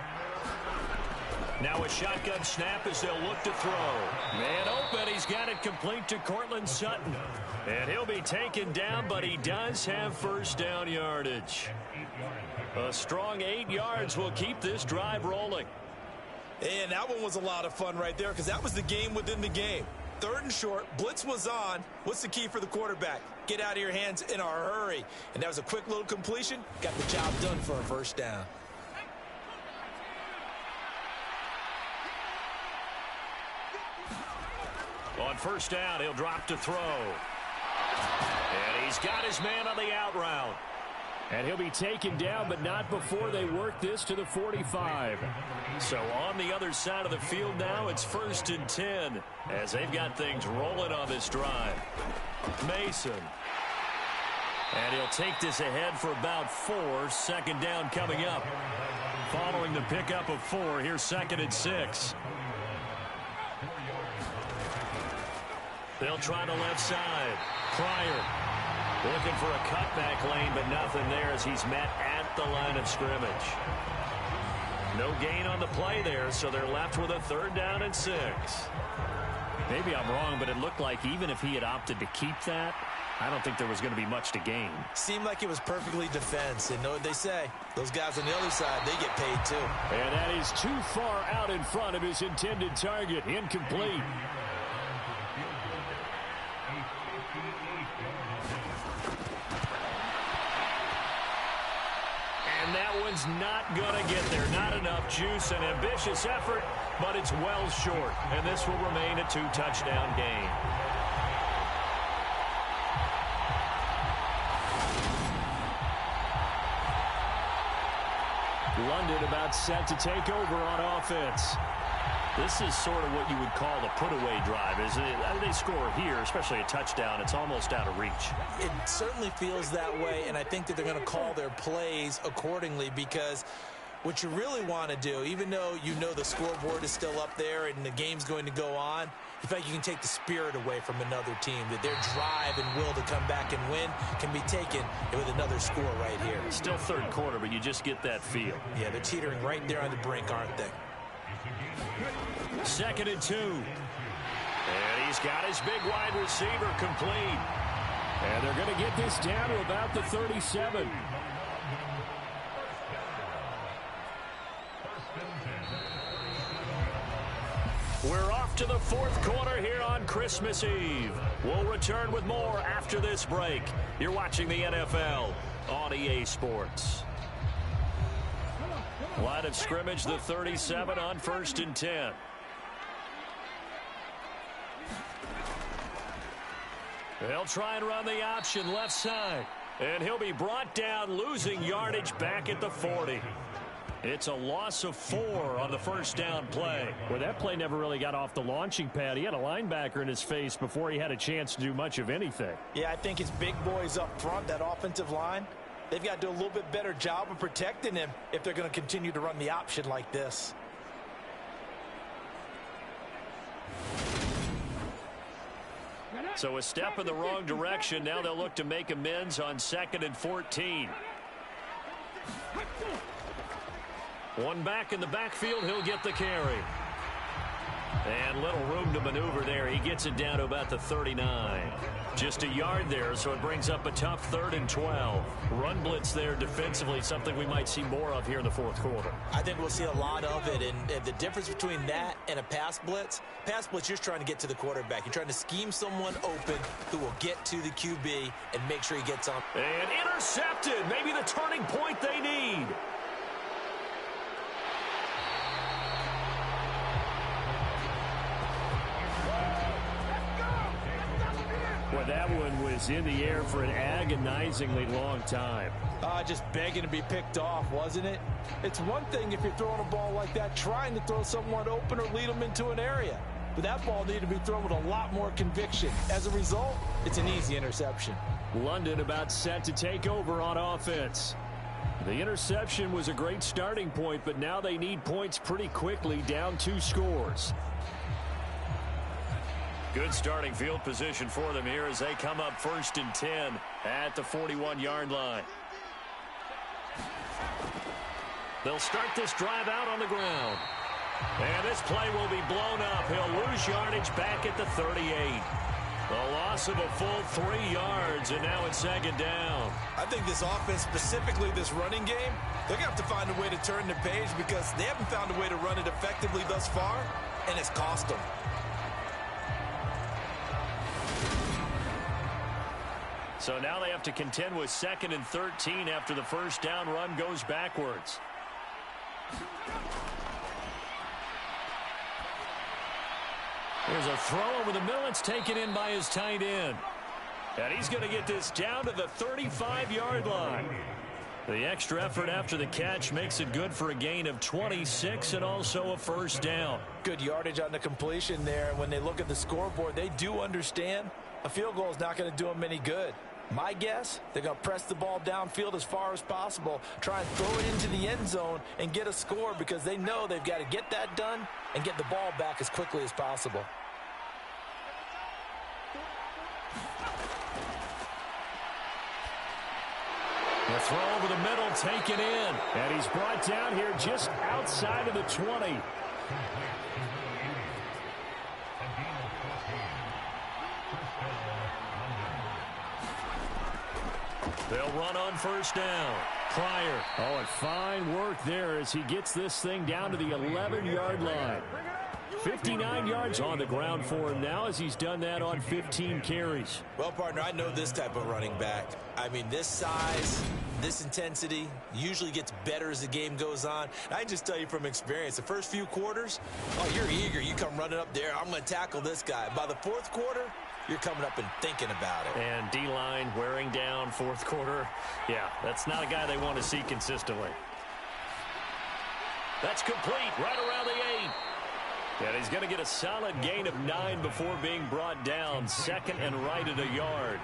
Now a shotgun snap as they'll look to throw. Man open. He's got it complete to Cortland Sutton. And he'll be taken down, but he does have 1st down yardage. A strong 8 yards will keep this drive rolling. And that one was a lot of fun right there because that was the game within the game. 3rd and short, blitz was on. What's the key for the quarterback? Get out of your hands in a hurry. And that was a quick little completion. Got the job done for a 1st down. On 1st down, he'll drop to throw. And he's got his man on the out route. And he'll be taken down, but not before they work this to the 45. So on the other side of the field now, it's 1st and 10 as they've got things rolling on this drive. Mason. And he'll take this ahead for about 4. 2nd down coming up. Following the pickup of 4, here's 2nd and 6. They'll try the left side. Pryor. Looking for a cutback lane, but nothing there as he's met at the line of scrimmage. No gain on the play there, so they're left with a 3rd down and 6. Maybe I'm wrong, but it looked like even if he had opted to keep that, I don't think there was going to be much to gain. Seemed like it was perfectly defense, and know what they say. Those guys on the other side, they get paid too. And that is too far out in front of his intended target. Incomplete. And that one's not going to get there. Not enough juice. An ambitious effort, but it's well short. And this will remain a 2-touchdown game. London about set to take over on offense. This is sort of what you would call a put-away drive, isn't it? They score here, especially a touchdown. It's almost out of reach. It certainly feels that way, and I think that they're going to call their plays accordingly because what you really want to do, even though you know the scoreboard is still up there and the game's going to go on, in fact, you can take the spirit away from another team, that their drive and will to come back and win can be taken with another score right here. Still 3rd quarter, but you just get that feel. Yeah, they're teetering right there on the brink, aren't they? 2nd and 2. And he's got his big wide receiver complete. And they're going to get this down to about the 37. We're off to the 4th quarter here on Christmas Eve. We'll return with more after this break. You're watching the NFL on EA Sports. Line of scrimmage, the 37 on 1st and 10. They'll try and run the option left side. And he'll be brought down, losing yardage back at the 40. It's a loss of 4 on the 1st down play. Well, that play never really got off the launching pad. He had a linebacker in his face before he had a chance to do much of anything. Yeah, I think his big boys up front, that offensive line, they've got to do a little bit better job of protecting him if they're going to continue to run the option like this. So a step in the wrong direction. Now they'll look to make amends on 2nd and 14. One back in the backfield. He'll get the carry. And little room to maneuver there. He gets it down to about the 39. Just a yard there, so it brings up a tough 3rd and 12. Run blitz there defensively, something we might see more of here in the 4th quarter. I think we'll see a lot of it, and the difference between that and a pass blitz, you're just trying to get to the quarterback. You're trying to scheme someone open who will get to the QB and make sure he gets on. And intercepted. Maybe the turning point they need. Well, that one was in the air for an agonizingly long time. Just begging to be picked off, wasn't it? It's one thing if you're throwing a ball like that, trying to throw someone open or lead them into an area. But that ball needed to be thrown with a lot more conviction. As a result, it's an easy interception. London about set to take over on offense. The interception was a great starting point, but now they need points pretty quickly, down 2 scores. Good starting field position for them here as they come up 1st and 10 at the 41-yard line. They'll start this drive out on the ground. And this play will be blown up. He'll lose yardage back at the 38. A loss of a full 3 yards, and now it's 2nd down. I think this offense, specifically this running game, they're going to have to find a way to turn the page because they haven't found a way to run it effectively thus far, and it's cost them. So now they have to contend with 2nd and 13 after the 1st down run goes backwards. There's a throw over the middle. It's taken in by his tight end. And he's going to get this down to the 35-yard line. The extra effort after the catch makes it good for a gain of 26 and also a 1st down. Good yardage on the completion there. And when they look at the scoreboard, they do understand a field goal is not going to do them any good. My guess, they're going to press the ball downfield as far as possible, try and throw it into the end zone and get a score because they know they've got to get that done and get the ball back as quickly as possible. The throw over the middle taken in, and he's brought down here just outside of the 20. They'll run on 1st down. Pryor. Oh, and fine work there as he gets this thing down to the 11-yard line. 59 yards on the ground for him now as he's done that on 15 carries. Well, partner, I know this type of running back. I mean, this size, this intensity usually gets better as the game goes on. And I can just tell you from experience, the first few quarters, oh, you're eager. You come running up there. I'm going to tackle this guy. By the 4th quarter, you're coming up and thinking about it. And D-line wearing down 4th quarter. Yeah, that's not a guy they want to see consistently. That's complete right around the 8. And he's going to get a solid gain of 9 before being brought down. 2nd and right at a yard.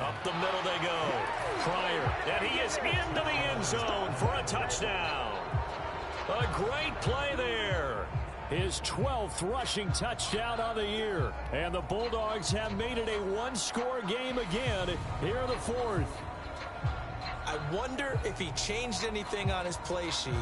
Up the middle they go. Pryor. And he is into the end zone for a touchdown. A great play there. His 12th rushing touchdown of the year. And the Bulldogs have made it a 1-score game again here in the 4th. I wonder if he changed anything on his play sheet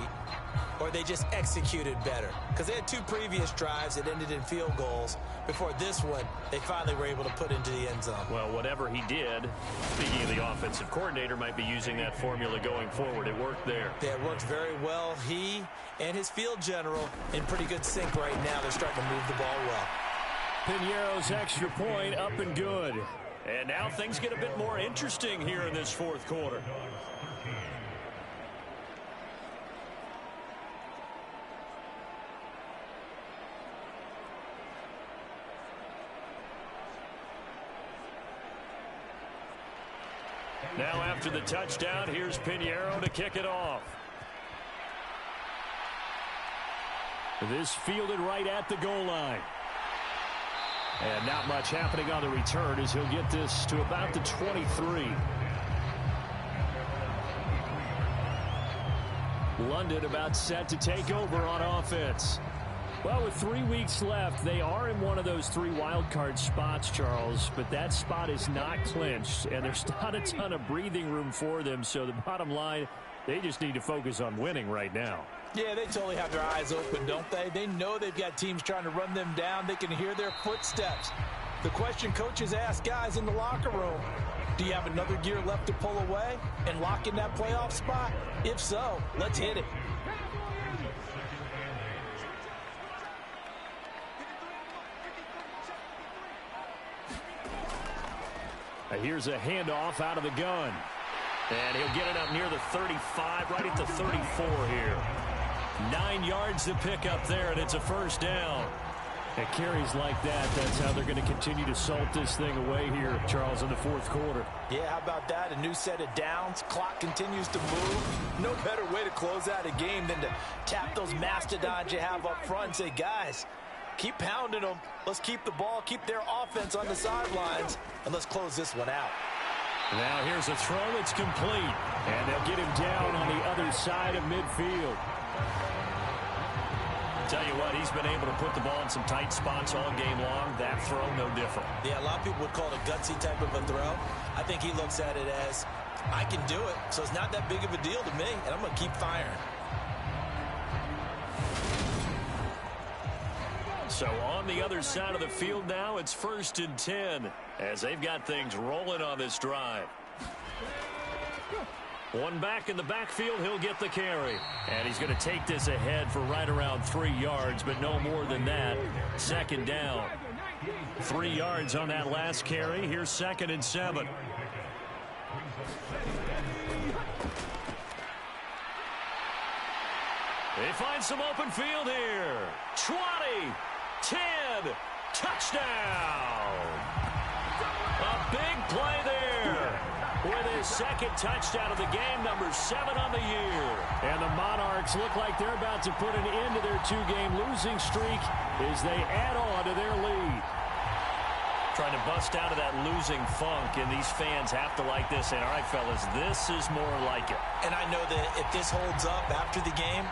or they just executed better. Because they had 2 previous drives that ended in field goals. Before this one, they finally were able to put into the end zone. Well, whatever he did, speaking of the offensive coordinator, might be using that formula going forward. It worked there. Yeah, it worked very well. He and his field general in pretty good sync right now. They're starting to move the ball well. Piñeiro's extra point up and good. And now things get a bit more interesting here in this 4th quarter. Now after the touchdown, here's Piñeiro to kick it off. This fielded right at the goal line. And not much happening on the return as he'll get this to about the 23. London about set to take over on offense. Well, with 3 weeks left, they are in one of those 3 wild card spots, Charles, but that spot is not clinched, and there's not a ton of breathing room for them, so the bottom line, they just need to focus on winning right now. Yeah, they totally have their eyes open, don't they? They know they've got teams trying to run them down. They can hear their footsteps. The question coaches ask guys in the locker room, do you have another gear left to pull away and lock in that playoff spot? If so, let's hit it. Here's a handoff out of the gun. And he'll get it up near the 35, right at the 34 here. 9 yards to pick up there, and it's a first down. And carries like that, that's how they're going to continue to salt this thing away here, Charles, in the fourth quarter. Yeah, how about that? A new set of downs. Clock continues to move. No better way to close out a game than to tap those mastodons you have up front and say, guys, keep pounding them. Let's keep the ball, keep their offense on the sidelines, and let's close this one out. Now here's a throw. It's complete. And they'll get him down on the other side of midfield. Tell you what, he's been able to put the ball in some tight spots all game long. That throw, no different. Yeah, a lot of people would call it a gutsy type of a throw. I think he looks at it as, I can do it, so it's not that big of a deal to me, and I'm going to keep firing. So on the other side of the field now, it's 1st and 10 as they've got things rolling on this drive. One back in the backfield, he'll get the carry. And he's going to take this ahead for right around 3 yards, but no more than that. 2nd down. 3 yards on that last carry. Here's 2nd and 7. They find some open field here. 20, 10, touchdown. A big play there. With his 2nd touchdown of the game, number 7 on the year. And the Monarchs look like they're about to put an end to their 2-game losing streak as they add on to their lead. Trying to bust out of that losing funk, and these fans have to like this. And all right, fellas, this is more like it. And I know that if this holds up after the game,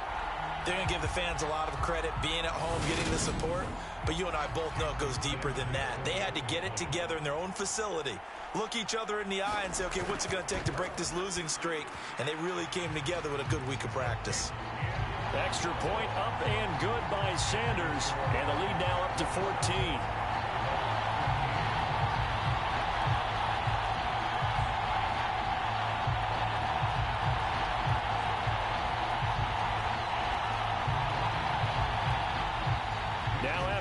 they're going to give the fans a lot of credit being at home, getting the support. But you and I both know it goes deeper than that. They had to get it together in their own facility, look each other in the eye and say, okay, what's it going to take to break this losing streak? And they really came together with a good week of practice. Extra point up and good by Sanders. And the lead now up to 14.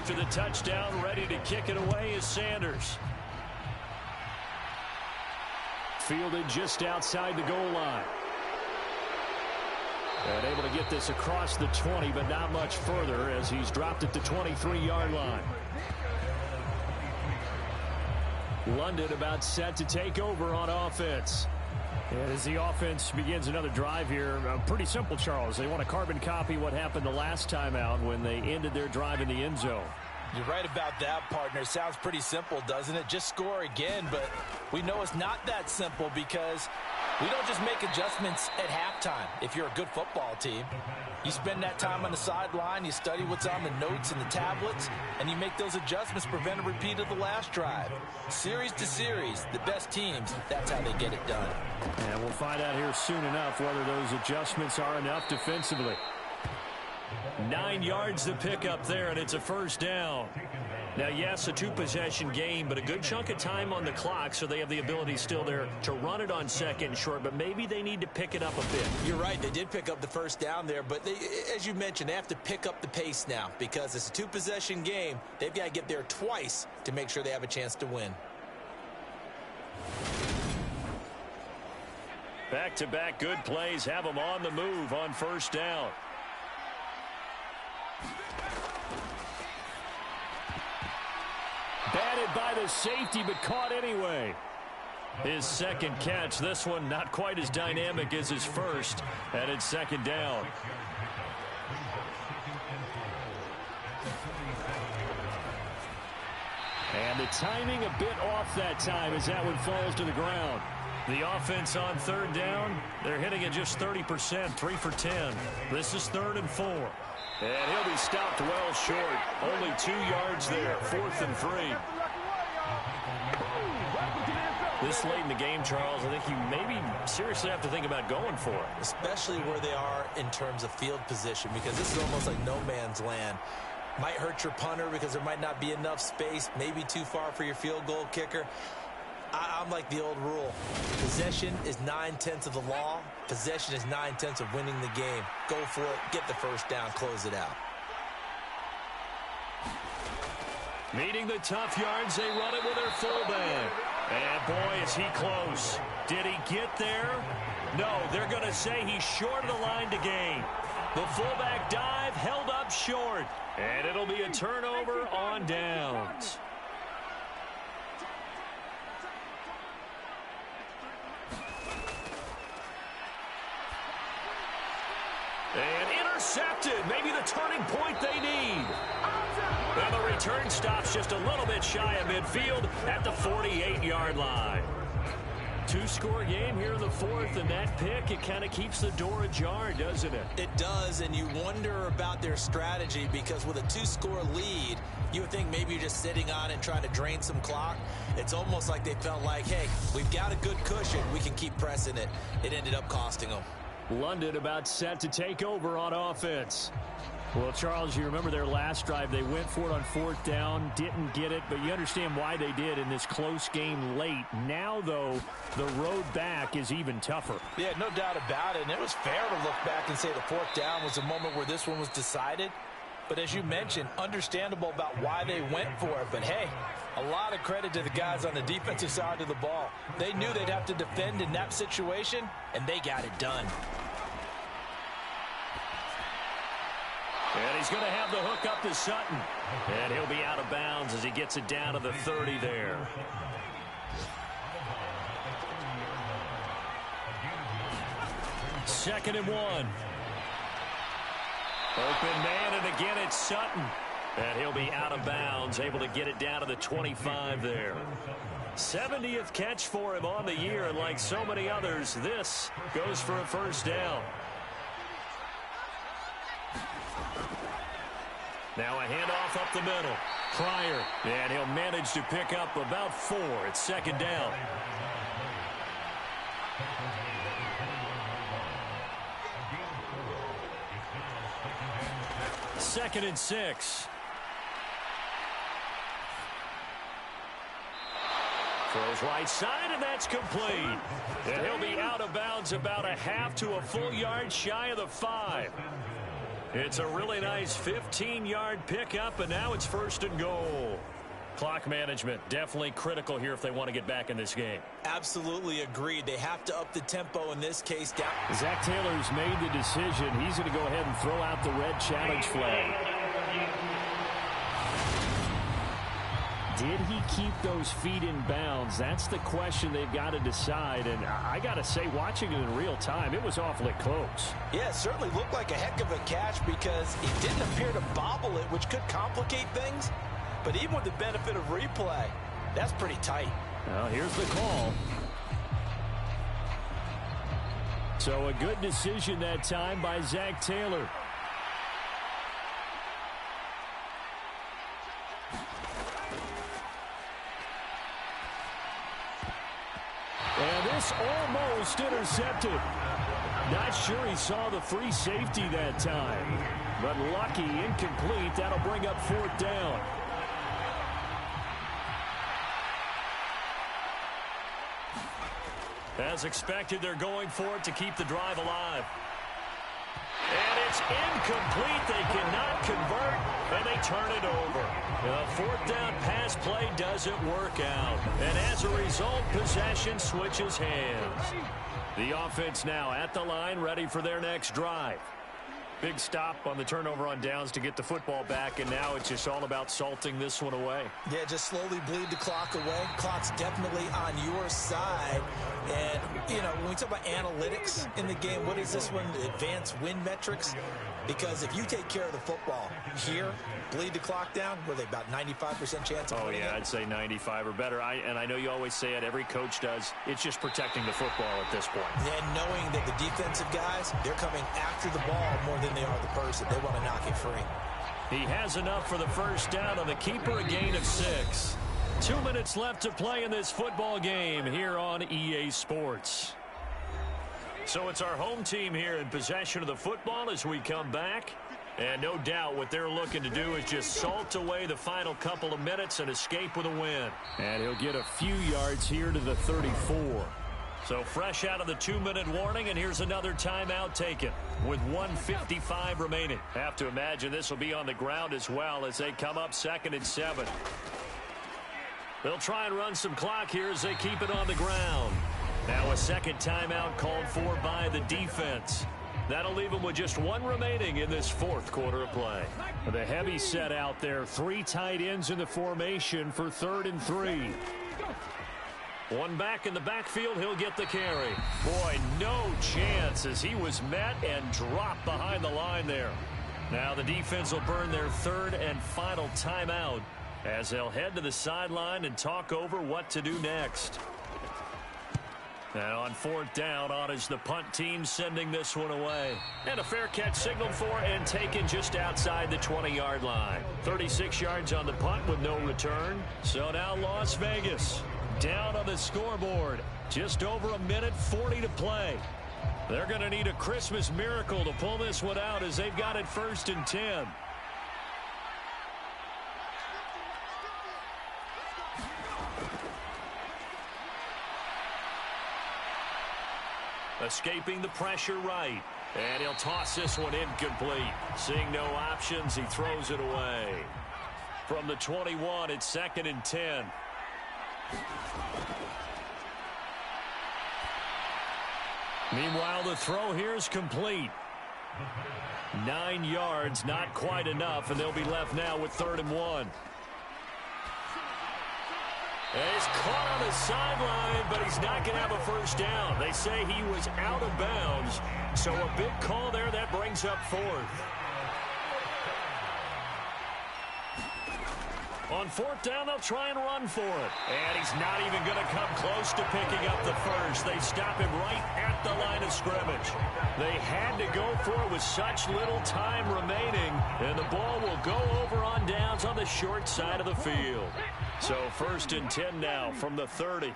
After the touchdown, ready to kick it away is Sanders. Fielded just outside the goal line. And able to get this across the 20, but not much further as he's dropped at the 23-yard line. London about set to take over on offense. And as the offense begins another drive here, pretty simple, Charles. They want to carbon copy what happened the last time out when they ended their drive in the end zone. You're right about that, partner. Sounds pretty simple, doesn't it? Just score again, but we know it's not that simple because we don't just make adjustments at halftime. If you're a good football team, you spend that time on the sideline, you study what's on the notes and the tablets, and you make those adjustments, prevent a repeat of the last drive. Series to series, the best teams, that's how they get it done. And we'll find out here soon enough whether those adjustments are enough defensively. 9 yards to pick up there, and it's a first down. Now, yes, a 2-possession game, but a good chunk of time on the clock, so they have the ability still there to run it on 2nd and short, but maybe they need to pick it up a bit. You're right. They did pick up the first down there, but they, as you mentioned, they have to pick up the pace now because it's a 2-possession game. They've got to get there twice to make sure they have a chance to win. Back-to-back good plays have them on the move on first down. Batted by the safety, but caught anyway. His 2nd catch. This one not quite as dynamic as his first, and it's 2nd down. And the timing a bit off that time as that one falls to the ground. The offense on 3rd down, they're hitting it just 30%, 3 for 10. This is 3rd and 4. And he'll be stopped well short. Only 2 yards there, 4th and 3. This late in the game, Charles, I think you maybe seriously have to think about going for it. Especially where they are in terms of field position, because this is almost like no man's land. Might hurt your punter because there might not be enough space, maybe too far for your field goal kicker. I'm like the old rule. Possession is 9/10 of the law. Possession is 9/10 of winning the game. Go for it, get the first down, close it out. Meeting the tough yards, they run it with their fullback. And boy, is he close. Did he get there? No, they're going to say he's short of the line to gain. The fullback dive held up short. And it'll be a turnover on downs. And intercepted. Maybe the turning point they need. And the return stops just a little bit shy of midfield at the 48-yard line. 2-score game here in the 4th, and that pick, it kind of keeps the door ajar, doesn't it? It does, and you wonder about their strategy, because with a 2-score lead, you would think maybe you're just sitting on it trying to drain some clock. It's almost like they felt like, hey, we've got a good cushion. We can keep pressing it. It ended up costing them. London about set to take over on offense. Well, Charles, you remember their last drive. They went for it on 4th down, didn't get it, but you understand why they did in this close game late. Now, though, the road back is even tougher. Yeah, no doubt about it, and it was fair to look back and say the 4th down was the moment where this one was decided. But as you mentioned, understandable about why they went for it. But, hey, a lot of credit to the guys on the defensive side of the ball. They knew they'd have to defend in that situation, and they got it done. And he's going to have the hook up to Sutton. And he'll be out of bounds as he gets it down to the 30 there. Second and 1. Open man, and again it's Sutton. And he'll be out of bounds, able to get it down to the 25 there. 70th catch for him on the year, and like so many others, this goes for a first down. Now a handoff up the middle. Pryor, and he'll manage to pick up about 4. It's second down. Second and 6. Throws right side, and that's complete. And he'll be out of bounds about a half to a full yard shy of the 5. It's a really nice 15-yard pickup, and now it's first and goal. Clock management definitely critical here if they want to get back in this game. Absolutely agreed. They have to up the tempo in this case. Zach Taylor's made the decision. He's going to go ahead and throw out the red challenge flag. Did he keep those feet in bounds? That's the question they've got to decide. And I got to say, watching it in real time, it was awfully close. Yeah, it certainly looked like a heck of a catch because he didn't appear to bobble it, which could complicate things. But even with the benefit of replay, that's pretty tight. Well, here's the call. So a good decision that time by Zach Taylor. And this almost intercepted. Not sure he saw the free safety that time. But lucky, incomplete. That'll bring up 4th down. As expected, they're going for it to keep the drive alive. And it's incomplete. They cannot convert, and they turn it over. The 4th down pass play doesn't work out. And as a result, possession switches hands. The offense now at the line, ready for their next drive. Big stop on the turnover on downs to get the football back, and now it's just all about salting this one away. Yeah, just slowly bleed the clock away. Clock's definitely on your side. And, you know, when we talk about analytics in the game, what is this one? Advanced win metrics? Because if you take care of the football here, bleed the clock down? Were they about 95% chance of winning it? I'd say 95 or better. And I know you always say it, every coach does. It's just protecting the football at this point. And knowing that the defensive guys, they're coming after the ball more than they are the person. They want to knock it free. He has enough for the first down on the keeper, a gain of 6. 2 minutes left to play in this football game here on EA Sports. So it's our home team here in possession of the football as we come back. And no doubt what they're looking to do is just salt away the final couple of minutes and escape with a win. And he'll get a few yards here to the 34. So fresh out of the 2-minute warning, and here's another timeout taken with 1:55 remaining. Have to imagine this will be on the ground as well as they come up 2nd and 7. They'll try and run some clock here as they keep it on the ground. Now a second timeout called for by the defense. That'll leave them with just 1 remaining in this 4th quarter of play. The heavy set out there. 3 tight ends in the formation for 3rd and 3. One back in the backfield. He'll get the carry. Boy, no chance as he was met and dropped behind the line there. Now the defense will burn their 3rd and final timeout as they'll head to the sideline and talk over what to do next. And on 4th down, on is the punt team sending this one away. And a fair catch signaled for and taken just outside the 20-yard line. 36 yards on the punt with no return. So now Las Vegas down on the scoreboard. Just over 1:40 to play. They're going to need a Christmas miracle to pull this one out as they've got it 1st and 10. Escaping the pressure right. And he'll toss this one incomplete. Seeing no options, he throws it away. From the 21, it's 2nd and 10. Meanwhile, the throw here is complete. 9 yards, not quite enough, and they'll be left now with 3rd and 1. And he's caught on the sideline, but he's not going to have a first down. They say he was out of bounds, so a big call there that brings up 4th. On 4th down, they'll try and run for it. And he's not even going to come close to picking up the first. They stop him right at the line of scrimmage. They had to go for it with such little time remaining, and the ball will go over on downs on the short side of the field. So 1st and 10 now from the 30.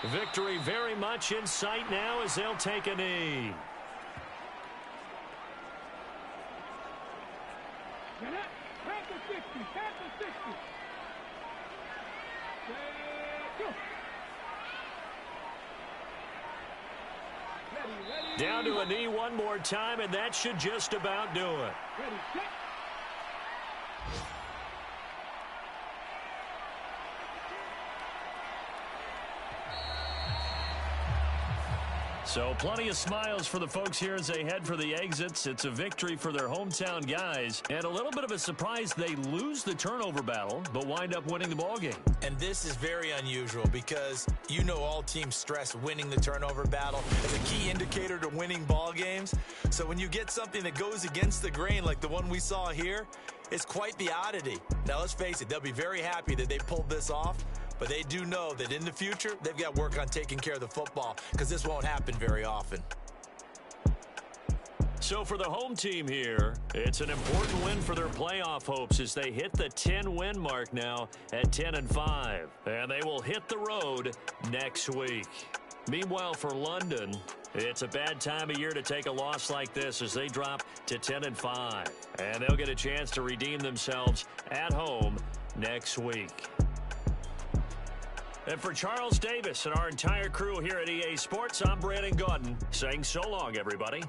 Victory very much in sight now as they'll take a knee. Down to a knee one more time, and that should just about do it. So plenty of smiles for the folks here as they head for the exits. It's a victory for their hometown guys. And a little bit of a surprise, they lose the turnover battle, but wind up winning the ball game. And this is very unusual because you know all teams stress winning the turnover battle as a key indicator to winning ball games. So when you get something that goes against the grain like the one we saw here, it's quite the oddity. Now let's face it, they'll be very happy that they pulled this off. But they do know that in the future, they've got work on taking care of the football because this won't happen very often. So for the home team here, it's an important win for their playoff hopes as they hit the 10-win mark now at 10-5. And they will hit the road next week. Meanwhile, for London, it's a bad time of year to take a loss like this as they drop to 10-5. And they'll get a chance to redeem themselves at home next week. And for Charles Davis and our entire crew here at EA Sports, I'm Brandon Gaudin saying so long, everybody.